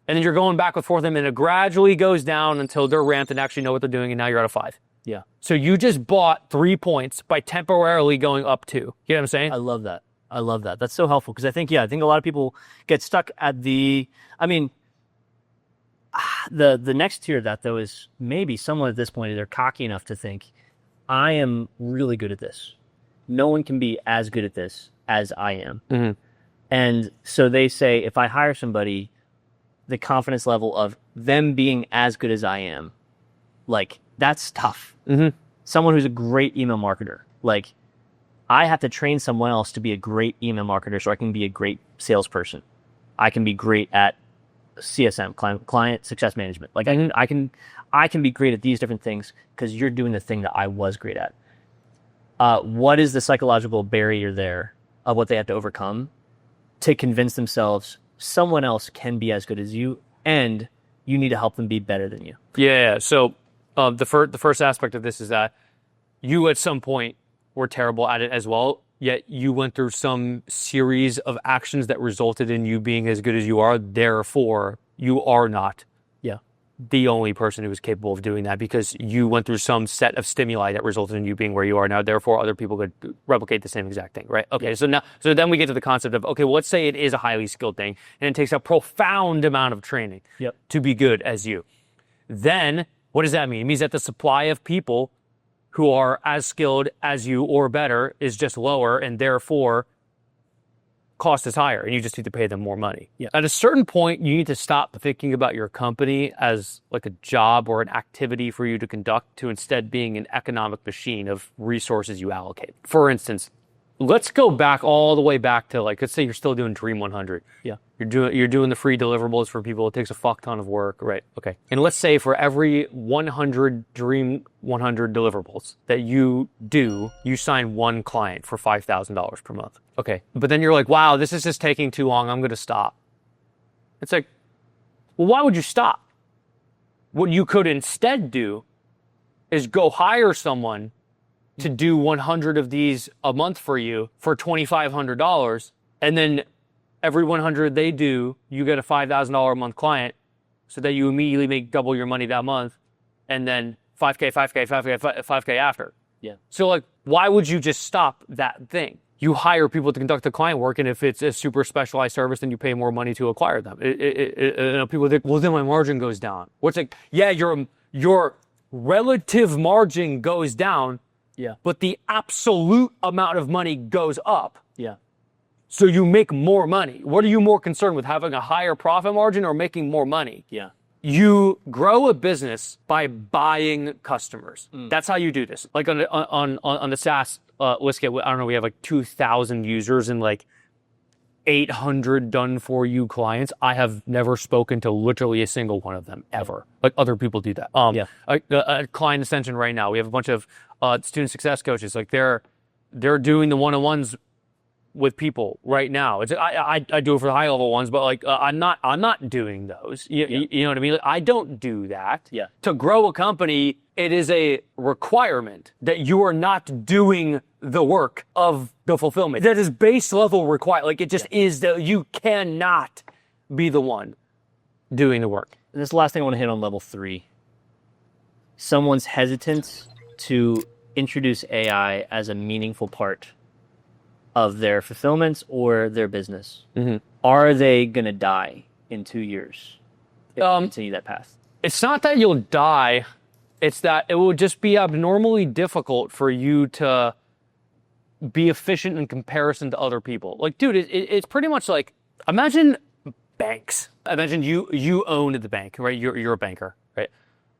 And then you're going back and forth them, and it gradually goes down until they're ramped and actually know what they're doing, and now you're at a 5. Yeah. So you just bought 3 points by temporarily going up 2. You know what I'm saying? I love that. I love that. That's so helpful because I think a lot of people get stuck at the next tier of that though is maybe someone at this point, they're cocky enough to think, I am really good at this. No one can be as good at this as I am. Mm-hmm. And so they say, if I hire somebody, the confidence level of them being as good as I am, like, that's tough. Mm-hmm. Someone who's a great email marketer, like, I have to train someone else to be a great email marketer so I can be a great salesperson. I can be great at CSM, client success management. Like, I can be great at these different things because you're doing the thing that I was great at. What is the psychological barrier there of what they have to overcome to convince themselves someone else can be as good as you, and you need to help them be better than you? Yeah. So the first aspect of this is that you at some point were terrible at it as well, yet you went through some series of actions that resulted in you being as good as you are. Therefore, you are not the only person who is capable of doing that because you went through some set of stimuli that resulted in you being where you are now. Therefore, other people could replicate the same exact thing, right? Okay, so then we get to the concept of, okay, well, let's say it is a highly skilled thing and it takes a profound amount of training to be good as you. Then what does that mean? It means that the supply of people who are as skilled as you or better is just lower, and therefore cost is higher, and you just need to pay them more money. Yeah. At a certain point, you need to stop thinking about your company as like a job or an activity for you to conduct, to instead being an economic machine of resources you allocate. For instance, let's go back all the way back to, like, let's say you're still doing Dream 100. Yeah. You're doing the free deliverables for people. It takes a fuck ton of work. Right. Okay. And let's say for every 100 Dream 100 deliverables that you do, you sign one client for $5,000 per month. Okay. But then you're like, wow, this is just taking too long. I'm going to stop. It's like, well, why would you stop? What you could instead do is go hire someone to do 100 of these a month for you for $2,500, and then every 100 they do, you get a $5,000 a month client, so that you immediately make double your money that month, and then 5K, 5K, 5K, 5K after. Yeah. So, like, why would you just stop that thing? You hire people to conduct the client work, and if it's a super specialized service, then you pay more money to acquire them. People think, well, then my margin goes down. Well, it's like, yeah, your relative margin goes down, Yeah. but the absolute amount of money goes up. Yeah. So you make more money. What are you more concerned with, having a higher profit margin or making more money? Yeah. You grow a business by buying customers. That's how you do this. Like on the SaaS list, I don't know, we have like 2,000 users and like 800 done for you clients. I have never spoken to literally a single one of them ever. Like, other people do that. Yeah. A client ascension right now, we have a bunch of student success coaches. Like, they're doing the one-on-ones with people right now. It's I do it for the high level ones, but like I'm not doing those. You know what I mean? Like, I don't do that. Yeah. To grow a company, it is a requirement that you are not doing the work of the fulfillment. That is base level required. Like, it just is that you cannot be the one doing the work. And this is the last thing I want to hit on level 3. Someone's hesitant to introduce AI as a meaningful part of their fulfillment or their business. Mm-hmm. Are they going to die in 2 years if they continue that path? It's not that you'll die. It's that it will just be abnormally difficult for you to be efficient in comparison to other people. Like, dude, it's pretty much like, imagine banks. Imagine you own the bank, right? You're a banker, right?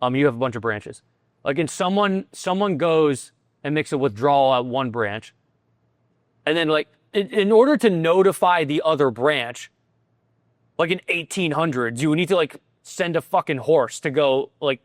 You have a bunch of branches. Like, and someone goes and makes a withdrawal at one branch, and then, like, in order to notify the other branch, like in 1800s, you would need to, like, send a fucking horse to go, like,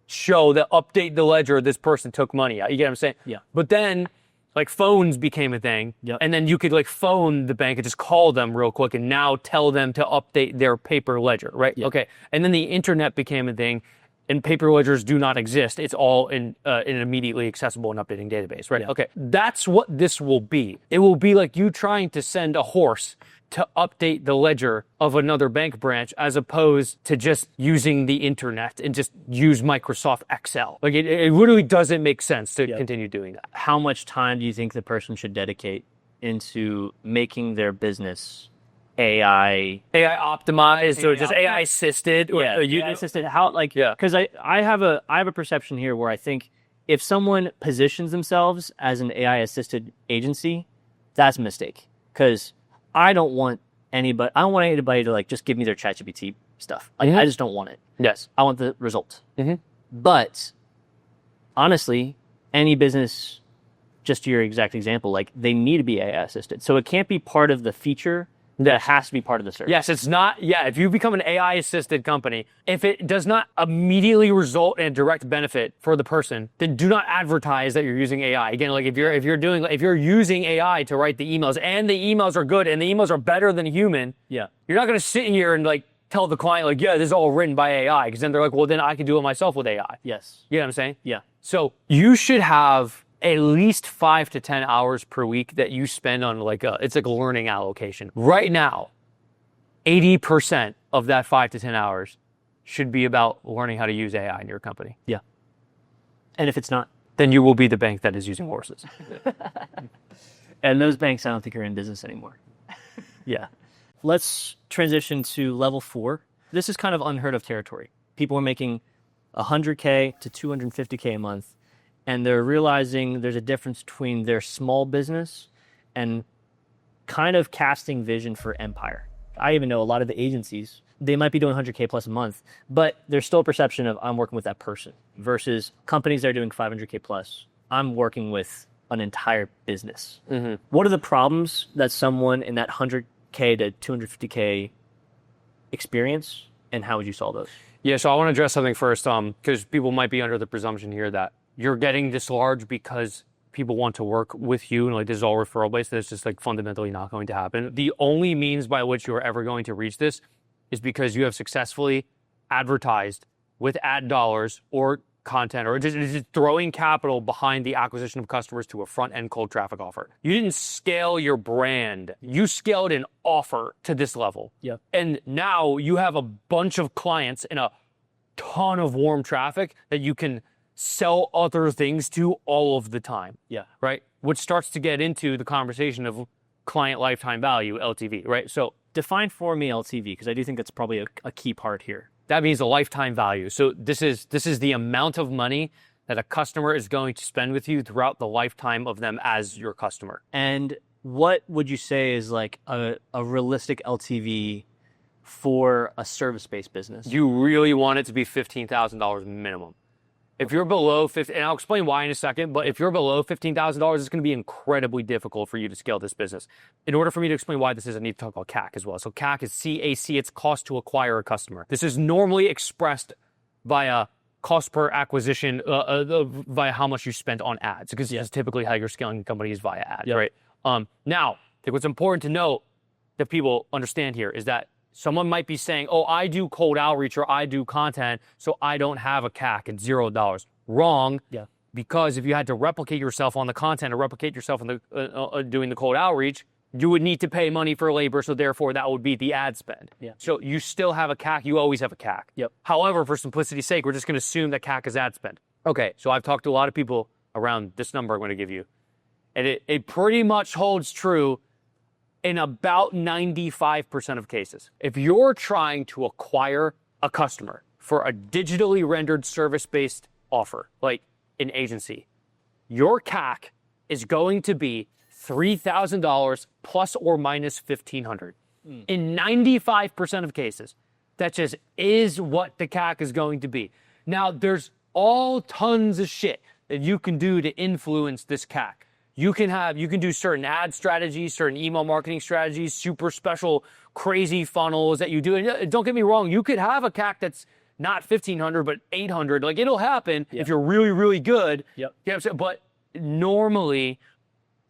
show that, update the ledger, this person took money out. You get what I'm saying? Yeah. But then, like, phones became a thing. Yep. And then you could, like, phone the bank and just call them real quick and now tell them to update their paper ledger, right? Yep. Okay. And then the internet became a thing, and paper ledgers do not exist. It's all in an immediately accessible and updating database, right? Yeah. Okay. That's what this will be. It will be like you trying to send a horse to update the ledger of another bank branch, as opposed to just using the internet and just use Microsoft Excel. Like, it literally doesn't make sense to continue doing that. How much time do you think the person should dedicate into making their business AI optimized, or just optimized. AI assisted? Or, AI assisted? How, like, Yeah. because I have a perception here where I think if someone positions themselves as an AI assisted agency, that's a mistake. Because I don't want anybody to, like, just give me their ChatGPT stuff. Like, I just don't want it. Yes. I want the result. Mm-hmm. But honestly, any business, just to your exact example, like, they need to be AI assisted. So it can't be part of the feature. That has to be part of the service. Yes, it's not. Yeah, if you become an AI assisted company, if it does not immediately result in a direct benefit for the person, then do not advertise that you're using AI. Again, like, if you're using AI to write the emails, and the emails are good and the emails are better than human, Yeah. you're not going to sit here and, like, tell the client, like, yeah, this is all written by AI, because then they're like, well, then I can do it myself with AI. Yes. You know what I'm saying? Yeah. So you should have at least 5 to 10 hours per week that you spend on, like, it's like a learning allocation. Right now, 80% of that 5 to 10 hours should be about learning how to use AI in your company. Yeah. And if it's not, Then you will be the bank that is using horses. and those banks, I don't think are in business anymore. Yeah. Let's transition to level 4. This is kind of unheard of territory. People are making $100K to $250K a month, and they're realizing there's a difference between their small business and kind of casting vision for empire. I even know a lot of the agencies, they might be doing 100K plus a month, but there's still a perception of I'm working with that person versus companies that are doing 500K plus. I'm working with an entire business. What are the problems that someone in that 100K to 250K experience, and how would you solve those? Yeah, so I want to address something first, because people might be under the presumption here that you're getting this large because people want to work with you, and like this is all referral based. That's just like fundamentally not going to happen. The only means by which you are ever going to reach this is because you have successfully advertised with ad dollars or content, or just throwing capital behind the acquisition of customers to a front-end cold traffic offer. You didn't scale your brand. You scaled an offer to this level. Yeah. And now you have a bunch of clients and a ton of warm traffic that you can sell other things to all of the time. Yeah. Right? Which starts to get into the conversation of client lifetime value, LTV, right? So Define for me LTV, because I do think that's probably a key part here. that means a lifetime value. So this is the amount of money that a customer is going to spend with you throughout the lifetime of them as your customer. And what would you say is like a realistic LTV for a service-based business? You really want it to be $15,000 minimum. If you're below 50, and I'll explain why in a second, but if you're below $15,000, it's going to be incredibly difficult for you to scale this business. In order for me to explain why this is, I need to talk about CAC as well. So CAC is CAC, it's cost to acquire a customer. This is normally expressed via cost per acquisition, via how much you spent on ads, because that's typically how you're scaling companies via ads, right? Now, I think what's important to note that people understand here is that someone might be saying, oh, I do cold outreach or I do content, so I don't have a CAC at $0. Wrong. Yeah. Because if you had to replicate yourself on the content or replicate yourself in the doing the cold outreach, you would need to pay money for labor, so therefore that would be the ad spend. Yeah. So you still have a CAC, you always have a CAC. Yep. However, for simplicity's sake, we're just going to assume that CAC is ad spend. Okay, so I've talked to a lot of people around this number I'm going to give you, and it pretty much holds true in about 95% of cases. If you're trying to acquire a customer for a digitally rendered service-based offer, like an agency, your CAC is going to be $3,000 plus or minus $1,500. In 95% of cases, that just is what the CAC is going to be. Now, there's all tons of shit that you can do to influence this CAC. You can do certain ad strategies, certain email marketing strategies, super special, crazy funnels that you do. And don't get me wrong, you could have a CAC that's not $1,500, but $800. Like, it'll happen if you're really, really good. Yep. You know what I'm saying? But normally,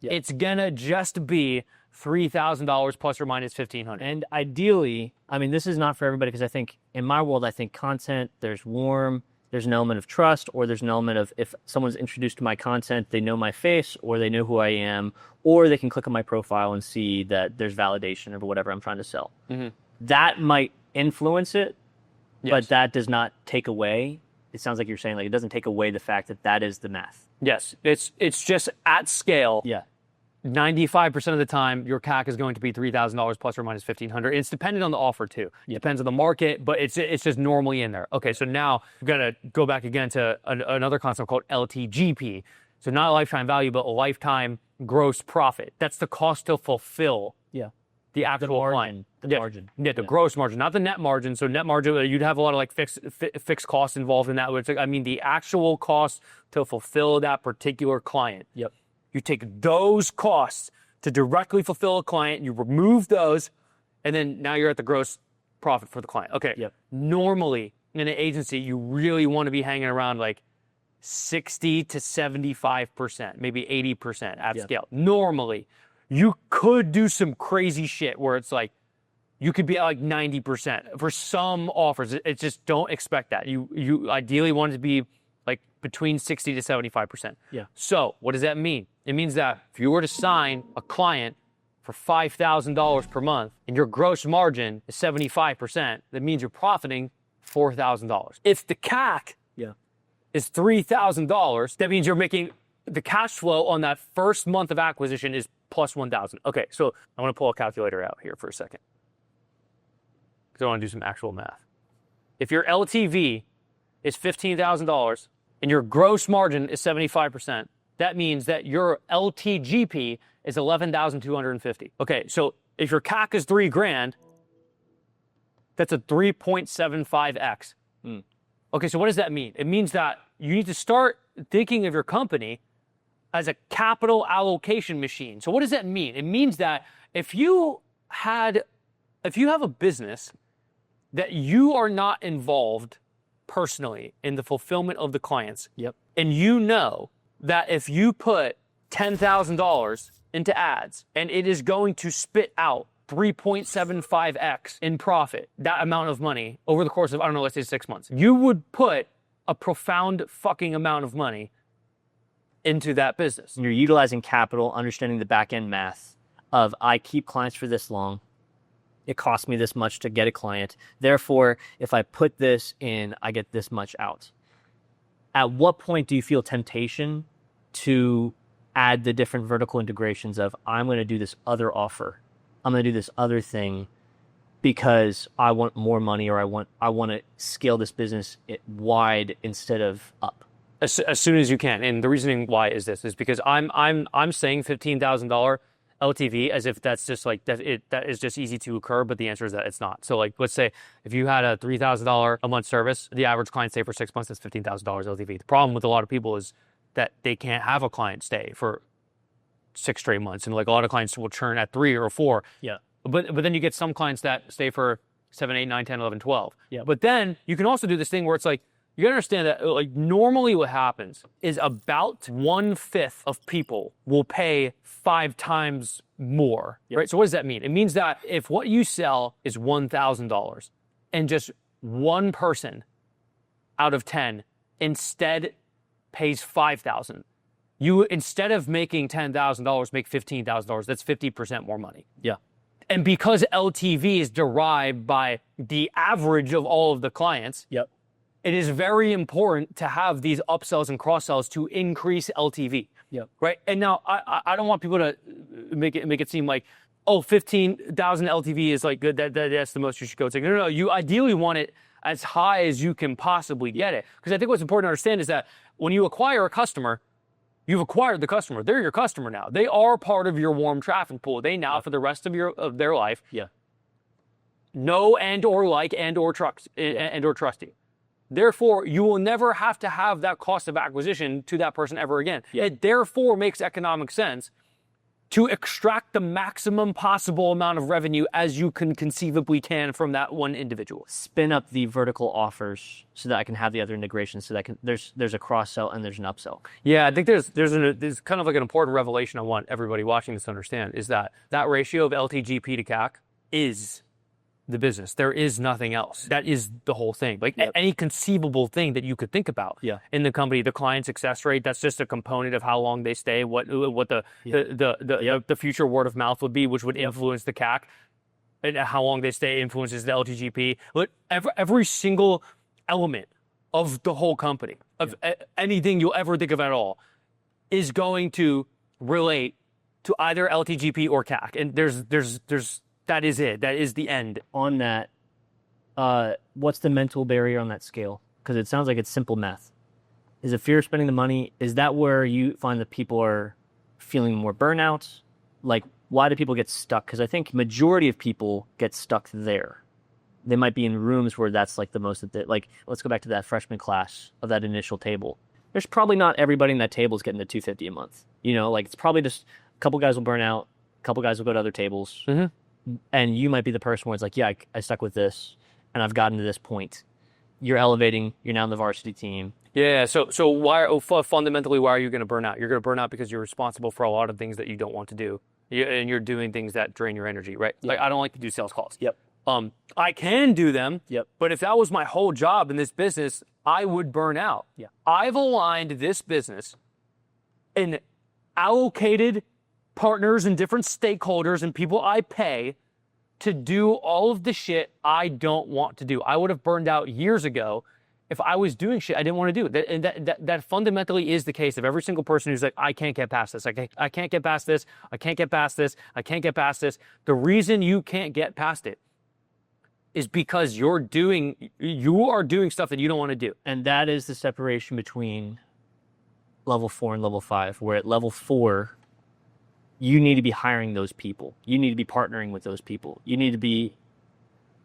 it's gonna just be $3,000 plus or minus $1,500. And ideally, I mean, this is not for everybody, because I think in my world, I think content, there's warm, there's an element of trust, or there's an element of if someone's introduced to my content, they know my face, or they know who I am, or they can click on my profile and see that there's validation of whatever I'm trying to sell. That might influence it, but that does not take away. It sounds like you're saying, like, it doesn't take away the fact that that is the math. Yes, it's just at scale. Yeah. 95% of the time, your CAC is going to be $3,000 plus or minus $1,500. It's dependent on the offer too. It depends on the market, but it's just normally in there. Okay, so now we've got to go back again to another concept called LTGP. So not lifetime value, but a lifetime gross profit. That's the cost to fulfill the actual client. The margin. Yeah, the gross margin, not the net margin. So net margin, you'd have a lot of like fixed costs involved in that. Which, I mean, the actual cost to fulfill that particular client. Yep. You take those costs to directly fulfill a client, you remove those, and then now you're at the gross profit for the client. Okay. Yep. Normally, in an agency, you really want to be hanging around like 60 to 75%, maybe 80% at scale. Normally, you could do some crazy shit where it's like, you could be at like 90%. For some offers, it's just don't expect that. You ideally want it to be like between 60 to 75%. Yeah. So what does that mean? It means that if you were to sign a client for $5,000 per month and your gross margin is 75%, that means you're profiting $4,000. If the CAC is $3,000, that means you're making the cash flow on that first month of acquisition is plus 1,000. Okay, so I want to pull a calculator out here for a second, because I want to do some actual math. If your LTV is $15,000 and your gross margin is 75%, that means that your LTGP is 11,250. Okay, so if your CAC is $3,000, that's a 3.75x. Okay, so what does that mean? It means that you need to start thinking of your company as a capital allocation machine. So what does that mean? It means that if you have a business that you are not involved personally in the fulfillment of the clients, and you know that if you put $10,000 into ads and it is going to spit out 3.75x in profit, that amount of money over the course of, I don't know, let's say 6 months, you would put a profound fucking amount of money into that business. You're utilizing capital, understanding the back end math of I keep clients for this long. It costs me this much to get a client. Therefore, if I put this in, I get this much out. At what point do you feel temptation to add the different vertical integrations of I'm going to do this other offer, I'm going to do this other thing because I want more money, or I want to scale this business wide instead of up? As soon as you can. And the reasoning why is this is because I'm saying $15,000 LTV as if that's just like that is just easy to occur, but the answer is that it's not. So like, let's say if you had a $3,000 a month service, the average client stay for 6 months, that's $15,000 LTV. The problem with a lot of people is that they can't have a client stay for 6 straight months, and like a lot of clients will churn at 3 or 4. Yeah. But then you get some clients that stay for 7, 8, 9, 10, 11, 12. Yeah. But then you can also do this thing where it's like, you gotta understand that like normally what happens is about 1/5 of people will pay 5 times more, right? So what does that mean? It means that if what you sell is $1,000 and just one person out of 10 instead pays 5,000, you, instead of making $10,000, make $15,000. That's 50% more money. Yeah. And because LTV is derived by the average of all of the clients, it is very important to have these upsells and cross-sells to increase LTV. Right? And now I don't want people to make it seem like, oh, 15,000 LTV is like good. That's the most you should go. It's like, no. You ideally want it as high as you can possibly get it. Because I think what's important to understand is that when you acquire a customer, you've acquired the customer. They're your customer now. They are part of your warm traffic pool. They now, for the rest of their life, know and or like and or trust you. Therefore, you will never have to have that cost of acquisition to that person ever again. It therefore makes economic sense to extract the maximum possible amount of revenue as you can conceivably can from that one individual. Spin up the vertical offers so that I can have the other integrations, so that there's a cross sell and there's an upsell. Yeah, I think there's kind of like an important revelation I want everybody watching this to understand is that ratio of LTGP to CAC is the business. There is nothing else. That is the whole thing. Like any conceivable thing that you could think about in the company, the client success rate, that's just a component of how long they stay, what the future word of mouth would be, which would influence the CAC, and how long they stay influences the LTGP. Every single element of the whole company, of anything you'll ever think of at all, is going to relate to either LTGP or CAC. And there's that is it. That is the end. On that, what's the mental barrier on that scale? Because it sounds like it's simple math. Is it fear of spending the money? Is that where you find that people are feeling more burnout? Like, why do people get stuck? Because I think majority of people get stuck there. They might be in rooms where that's like the most, like, let's go back to that freshman class of that initial table. There's probably not everybody in that table is getting the $250 a month. You know, like it's probably just a couple guys will burn out, a couple guys will go to other tables. And you might be the person where it's like, yeah, I stuck with this and I've gotten to this point. You're elevating, you're now on the varsity team. Yeah, so fundamentally, why are you going to burn out? You're going to burn out because you're responsible for a lot of things that you don't want to do. And you're doing things that drain your energy, right? Like, I don't like to do sales calls. I can do them, but if that was my whole job in this business, I would burn out. I've aligned this business and allocated partners and different stakeholders and people I pay to do all of the shit I don't want to do. I would have burned out years ago if I was doing shit I didn't want to do. And that fundamentally is the case of every single person who's like, I can't get past this. I can't get past this. I can't get past this. I can't get past this. The reason you can't get past it is because you are doing stuff that you don't want to do. And that is the separation between level 4 and level 5, where at level 4, you need to be hiring those people. You need to be partnering with those people. You need to be,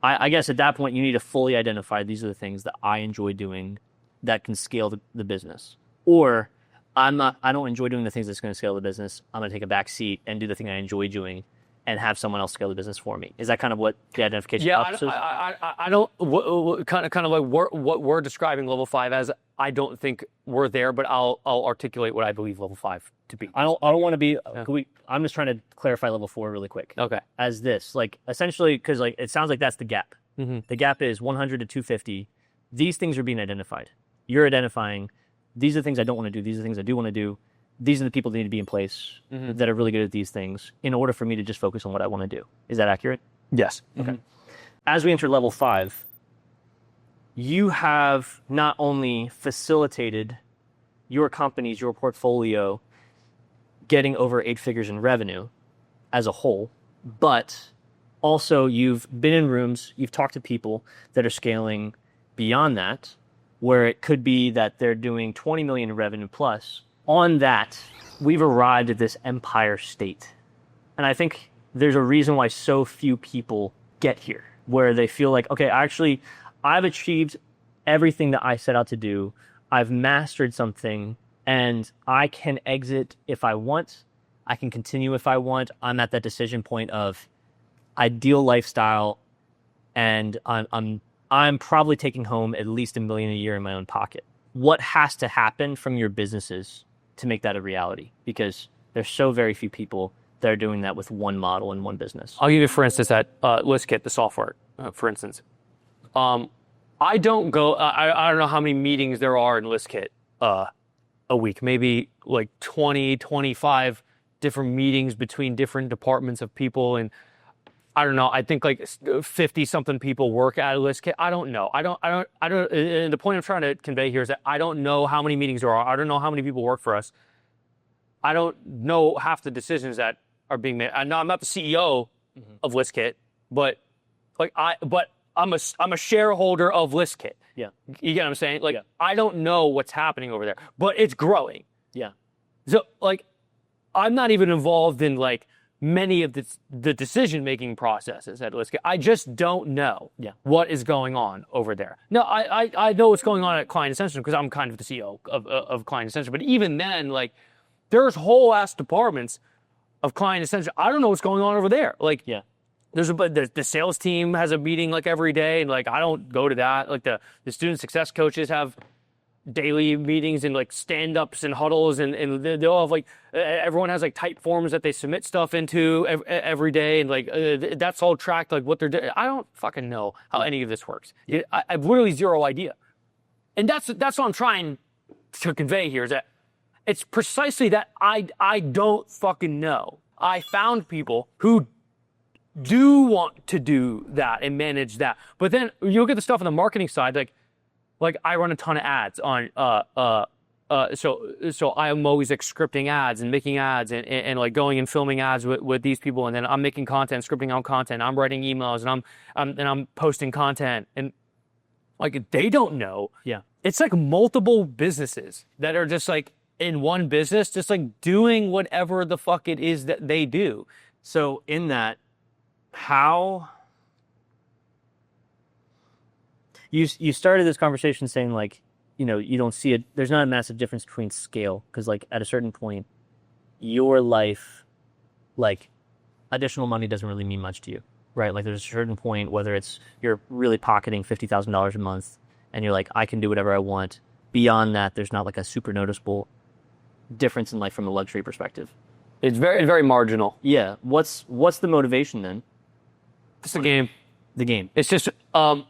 I guess at that point, you need to fully identify these are the things that I enjoy doing that can scale the business. Or I don't enjoy doing the things that's going to scale the business. I'm going to take a back seat and do the thing I enjoy doing and have someone else scale the business for me. Is that kind of what the identification process is? I don't kind of like what we're describing level 5 as. I don't think we're there, but I'll articulate what I believe level 5 to be. I don't want to be. I'm just trying to clarify level 4 really quick. Okay. As this, like essentially, because like it sounds like that's the gap. Mm-hmm. The gap is 100 to 250. These things are being identified. You're identifying. These are the things I don't want to do. These are the things I do want to do. These are the people that need to be in place that are really good at these things in order for me to just focus on what I want to do. Is that accurate? Yes. Okay. As we enter level 5, you have not only facilitated your companies, your portfolio, getting over 8 figures in revenue as a whole, but also you've been in rooms, you've talked to people that are scaling beyond that, where it could be that they're doing 20 million in revenue plus. On that, we've arrived at this empire state. And I think there's a reason why so few people get here, where they feel like, okay, actually, I've achieved everything that I set out to do. I've mastered something, and I can exit if I want. I can continue if I want. I'm at that decision point of ideal lifestyle, and I'm probably taking home at least $1 million a year in my own pocket. What has to happen from your businesses to make that a reality? Because there's so very few people that are doing that with one model and one business. I'll give you, for instance, at ListKit, the software, for instance. I don't go, I don't know how many meetings there are in ListKit a week, maybe like 20, 25 different meetings between different departments of people. And I don't know, I think like 50 something people work at ListKit. I don't know. I don't, and the point I'm trying to convey here is that I don't know how many meetings there are. I don't know how many people work for us. I don't know half the decisions that are being made. I know I'm not the CEO of ListKit, but I'm a shareholder of ListKit. Yeah. You get what I'm saying? Like, I don't know what's happening over there, but it's growing. Yeah. So like, I'm not even involved in like many of the decision-making processes at ListKit. I just don't know what is going on over there. No, I know what's going on at Client Ascension because I'm kind of the CEO of Client Ascension. But even then, like, there's whole ass departments of Client Ascension. I don't know what's going on over there. Like, the sales team has a meeting like every day, and like I don't go to that. Like the student success coaches have daily meetings and like stand-ups and huddles, and they all have like everyone has like type forms that they submit stuff into every day, and like that's all tracked, like what they're doing. I don't fucking know how any of this works. I have literally zero idea, and that's what I'm trying to convey here, is that it's precisely that I don't fucking know. I found people who do want to do that and manage that, but then you look at the stuff on the marketing side, like I run a ton of ads on, so I'm always like scripting ads and making ads and like going and filming ads with these people, and then I'm making content, scripting out content, I'm writing emails, and I'm posting content, and like they don't know. Yeah. It's like multiple businesses that are just like in one business, just like doing whatever the fuck it is that they do. So in that, how you started this conversation saying like, you know, you don't see it. There's not a massive difference between scale, because like at a certain point, your life, like additional money doesn't really mean much to you, right? Like there's a certain point, whether it's you're really pocketing $50,000 a month and you're like, I can do whatever I want. Beyond that, there's not like a super noticeable difference in life from a luxury perspective. It's very, very marginal. Yeah. What's the motivation then? It's the game. The game. It's just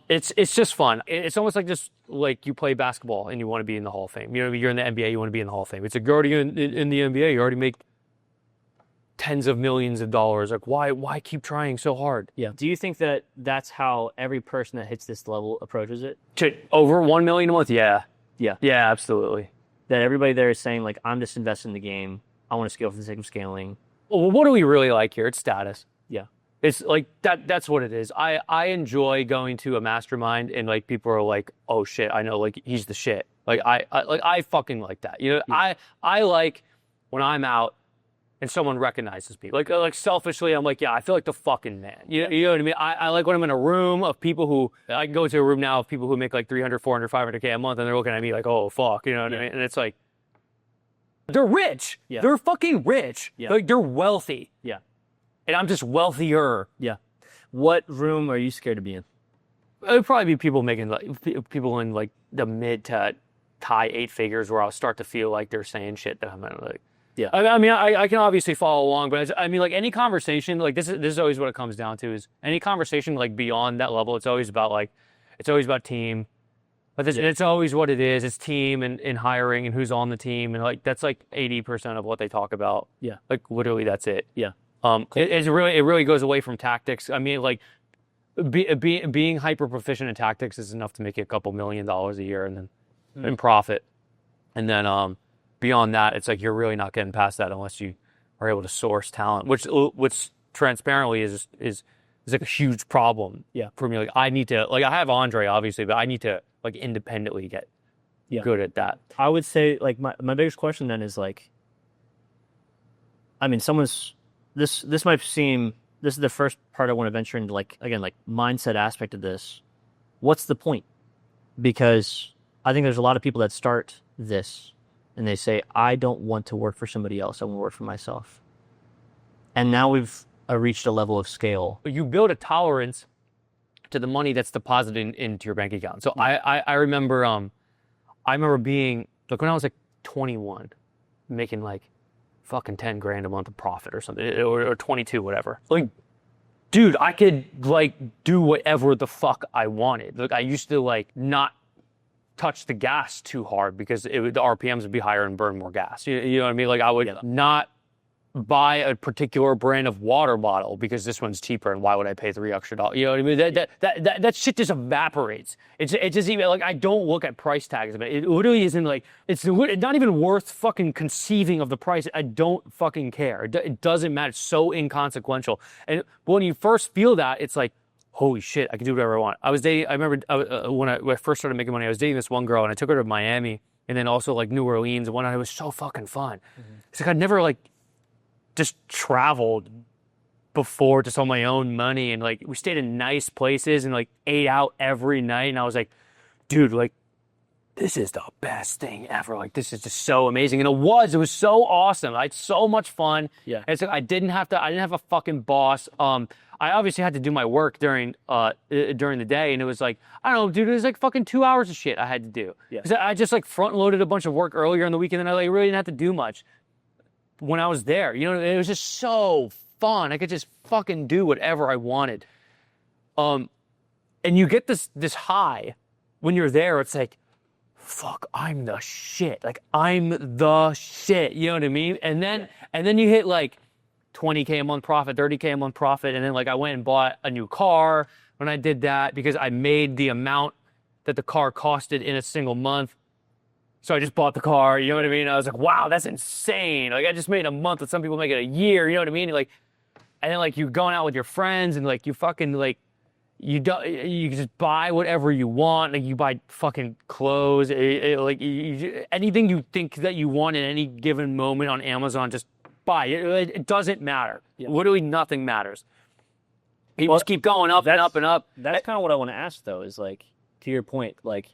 it's just fun. It's almost like just like you play basketball and you want to be in the Hall of Fame. You know, you're in the NBA, you want to be in the Hall of Fame. It's like you're already in the NBA, you already make tens of millions of dollars. Like why keep trying so hard? Yeah. Do you think that that's how every person that hits this level approaches it? To over 1 million a month? Yeah. Yeah. Yeah, absolutely. That everybody there is saying like, I'm just investing in the game. I want to scale for the sake of scaling. Well, what do we really like here? It's status. Yeah. It's like that's what it is. I enjoy going to a mastermind and like people are like, oh shit, I know, like he's the shit. Like I fucking like that. You know, I like when I'm out and someone recognizes me. Like selfishly, I'm like, yeah, I feel like the fucking man. You know what I mean? I like when I'm in a room of people who, I can go to a room now of people who make like 300, 400, 500K a month and they're looking at me like, oh fuck, you know what I mean? And it's like, they're rich. Yeah. They're fucking rich. Yeah. Like they're wealthy. Yeah. And I'm just wealthier. Yeah. What room are you scared to be in? It would probably be people making like people in like the mid to high 8 figures where I'll start to feel like they're saying shit that I'm like. Yeah. I mean, I can obviously follow along, but I mean, like any conversation, like this is always what it comes down to is any conversation like beyond that level. It's always about team, but it's always what it is. It's team and hiring and who's on the team, and like that's like 80% of what they talk about. Yeah. Like literally, that's it. Yeah. It really goes away from tactics. I mean, like being hyper proficient in tactics is enough to make you a couple $1 million a year and then in profit. And then beyond that, it's like you're really not getting past that unless you are able to source talent, which transparently is like a huge problem. Yeah. For me, like I need to, like I have Andre obviously, but I need to like independently get good at that. I would say like my biggest question then is like, I mean, this might seem, this is the first part I want to venture into, like, again, like mindset aspect of this. What's the point? Because I think there's a lot of people that start this and they say, I don't want to work for somebody else. I want to work for myself. And now we've reached a level of scale. You build a tolerance to the money that's deposited into your bank account. So I remember being, like when I was like 21, making like fucking 10 grand a month of profit or something, or 22, whatever. Like, dude, I could like do whatever the fuck I wanted. Like I used to like not touch the gas too hard because the RPMs would be higher and burn more gas. You know what I mean? Like I would not buy a particular brand of water bottle because this one's cheaper and why would I pay $3 extra? You know what I mean? That shit just evaporates. It just even like I don't look at price tags of it. It literally isn't like, it's not even worth fucking conceiving of the price. I don't fucking care. It doesn't matter. It's so inconsequential. And when you first feel that, it's like, holy shit, I can do whatever I want. I remember when I first started making money, I was dating this one girl and I took her to Miami and then also like New Orleans. And one night it was so fucking fun. Mm-hmm. It's like I'd never like just traveled before just on my own money, and like we stayed in nice places and like ate out every night, and I was like, dude, like this is the best thing ever. Like this is just so amazing. And it was so awesome. I had so much fun. Yeah. And so I didn't have a fucking boss. I obviously had to do my work during the day, and it was like, I don't know, dude, it was like fucking 2 hours of shit I had to do. Yeah. Because I just like front loaded a bunch of work earlier in the weekend, and I like really didn't have to do much when I was there. You know, it was just so fun. I could just fucking do whatever I wanted. And you get this high when you're there. It's like, fuck, I'm the shit. Like I'm the shit. You know what I mean? And then you hit like 20K a month profit, 30K a month profit. And then like I went and bought a new car when I did that because I made the amount that the car costed in a single month. So I just bought the car, you know what I mean? I was like, wow, that's insane. Like I just made a month what some people make it a year, you know what I mean? Like, and then like you going out with your friends and like you fucking like, you just buy whatever you want. Like you buy fucking clothes, like anything you think that you want at any given moment on Amazon, just buy it. It doesn't matter. Yeah. Literally nothing matters. People just keep going up and up and up. That's kind of what I want to ask though, is like, to your point, like,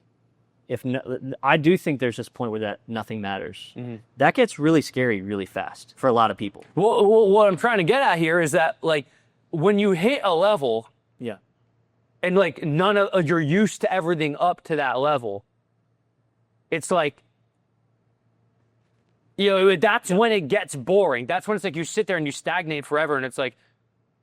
I do think there's this point where that nothing matters. Mm-hmm. That gets really scary really fast for a lot of people. Well, what I'm trying to get at here is that like when you hit a level, yeah, and like you're used to everything up to that level, it's like, you know, that's when it gets boring. That's when it's like you sit there and you stagnate forever, and it's like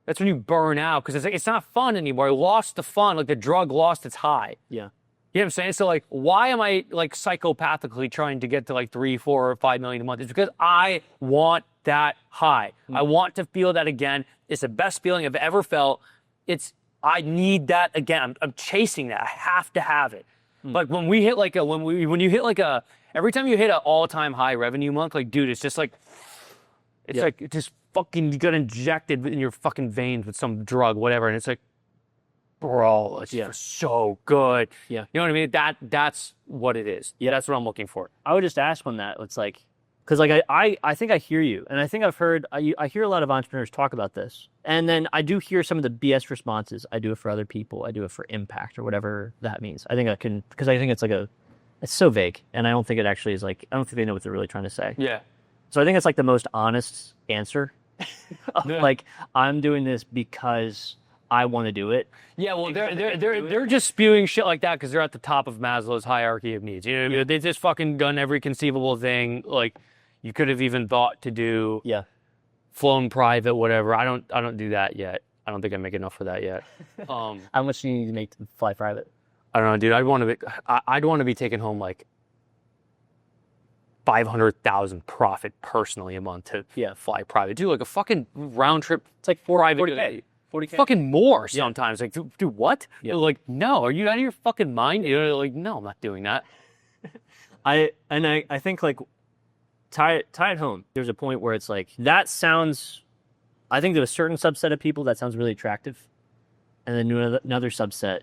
that's when you burn out because it's like it's not fun anymore. It lost the fun, like the drug lost its high. Yeah. You know what I'm saying? So like, why am I like psychopathically trying to get to like 3, 4, or 5 million a month? It's because I want that high. I want to feel that again. It's the best feeling I've ever felt. I need that again. I'm chasing that. I have to have it. Like when we hit like when you hit like every time you hit an all-time high revenue month, like dude, it's just like, it's like, it just fucking got injected in your fucking veins with some drug, whatever. And it's like, bro, it's just so good. Yeah. You know what I mean? That's what it is. Yeah. That's what I'm looking for. I would just ask on that. It's like, because like I think I hear you, and I think I've heard I hear a lot of entrepreneurs talk about this, and then I do hear some of the BS responses. I do it for other people. I do it for impact or whatever that means. I think I can, because I think it's like it's so vague, and I don't think it actually is like, I don't think they know what they're really trying to say. Yeah. So I think it's like the most honest answer. Like, I'm doing this because I want to do it. Yeah, well, they're just spewing shit like that because they're at the top of Maslow's hierarchy of needs. You know what I mean? They just fucking done every conceivable thing. Like, you could have even thought to do. Yeah. Flown private, whatever. I don't do that yet. I don't think I make enough for that yet. How much do you need to make to fly private? I don't know, dude. I'd want to be taking home like 500,000 profit personally a month to fly private. Dude, like a fucking round trip. It's like private. 40K. 40K. Fucking more sometimes. Like, dude, what? Yeah. Like, no. Are you out of your fucking mind? You're like, no, I'm not doing that. I think like tie it home. There's a point where it's like, that sounds, I think to a certain subset of people that sounds really attractive, and then another subset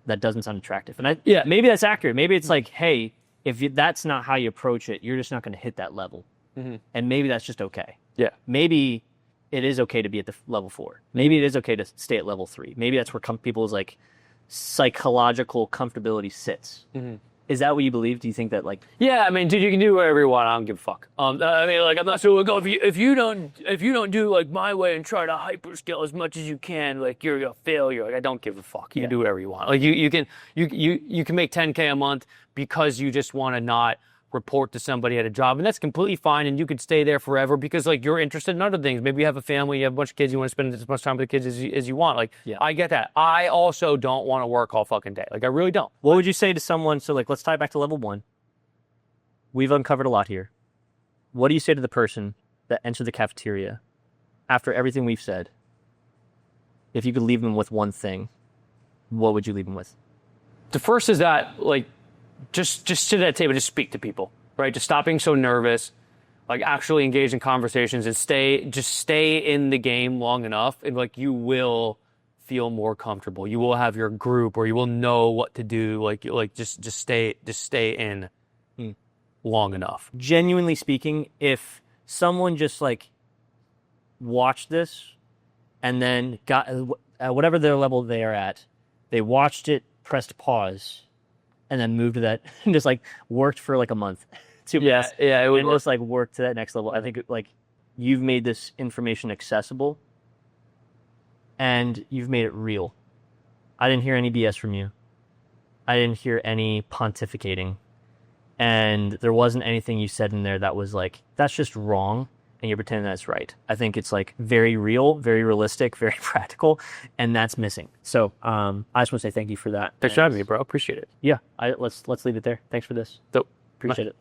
that doesn't sound attractive. And maybe that's accurate. Maybe it's like, hey, if that's not how you approach it, you're just not going to hit that level. Mm-hmm. And maybe that's just okay. Yeah. Maybe it is okay to be at the level 4. Maybe it is okay to stay at level 3. Maybe that's where people's like psychological comfortability sits. Mm-hmm. Is that what you believe? Do you think that like? Yeah, I mean, dude, you can do whatever you want. I don't give a fuck. I mean, like, I'm not so like, oh, if you don't do like my way and try to hyperscale as much as you can, like you're a failure. Like, I don't give a fuck. You can do whatever you want. Like you can make 10K a month because you just want to not report to somebody at a job, and that's completely fine, and you could stay there forever because like you're interested in other things. Maybe you have a family, you have a bunch of kids, you want to spend as much time with the kids as you want. Like, I get that. I also don't want to work all fucking day. Like, I really don't. What would you say to someone? So like, let's tie it back to level 1. We've uncovered a lot here. What do you say to the person that entered the cafeteria after everything we've said? If you could leave them with one thing, what would you leave them with? The first is that, like, just sit at a table, just speak to people, right? Just stop being so nervous, like actually engage in conversations and stay in the game long enough, and like you will feel more comfortable. You will have your group, or you will know what to do. Like just stay in long enough. Genuinely speaking, if someone just like watched this and then got whatever their level they are at, they watched it, pressed pause, and then moved to that, and just like worked for like a month. It would just like work to that next level. I think like you've made this information accessible, and you've made it real. I didn't hear any BS from you. I didn't hear any pontificating, and there wasn't anything you said in there that was like, that's just wrong, and you're pretending that's right. I think it's like very real, very realistic, very practical, and that's missing. So I just want to say thank you for that. Thanks for having me, bro. Appreciate it. Yeah, let's leave it there. Thanks for this. Dope. Appreciate it.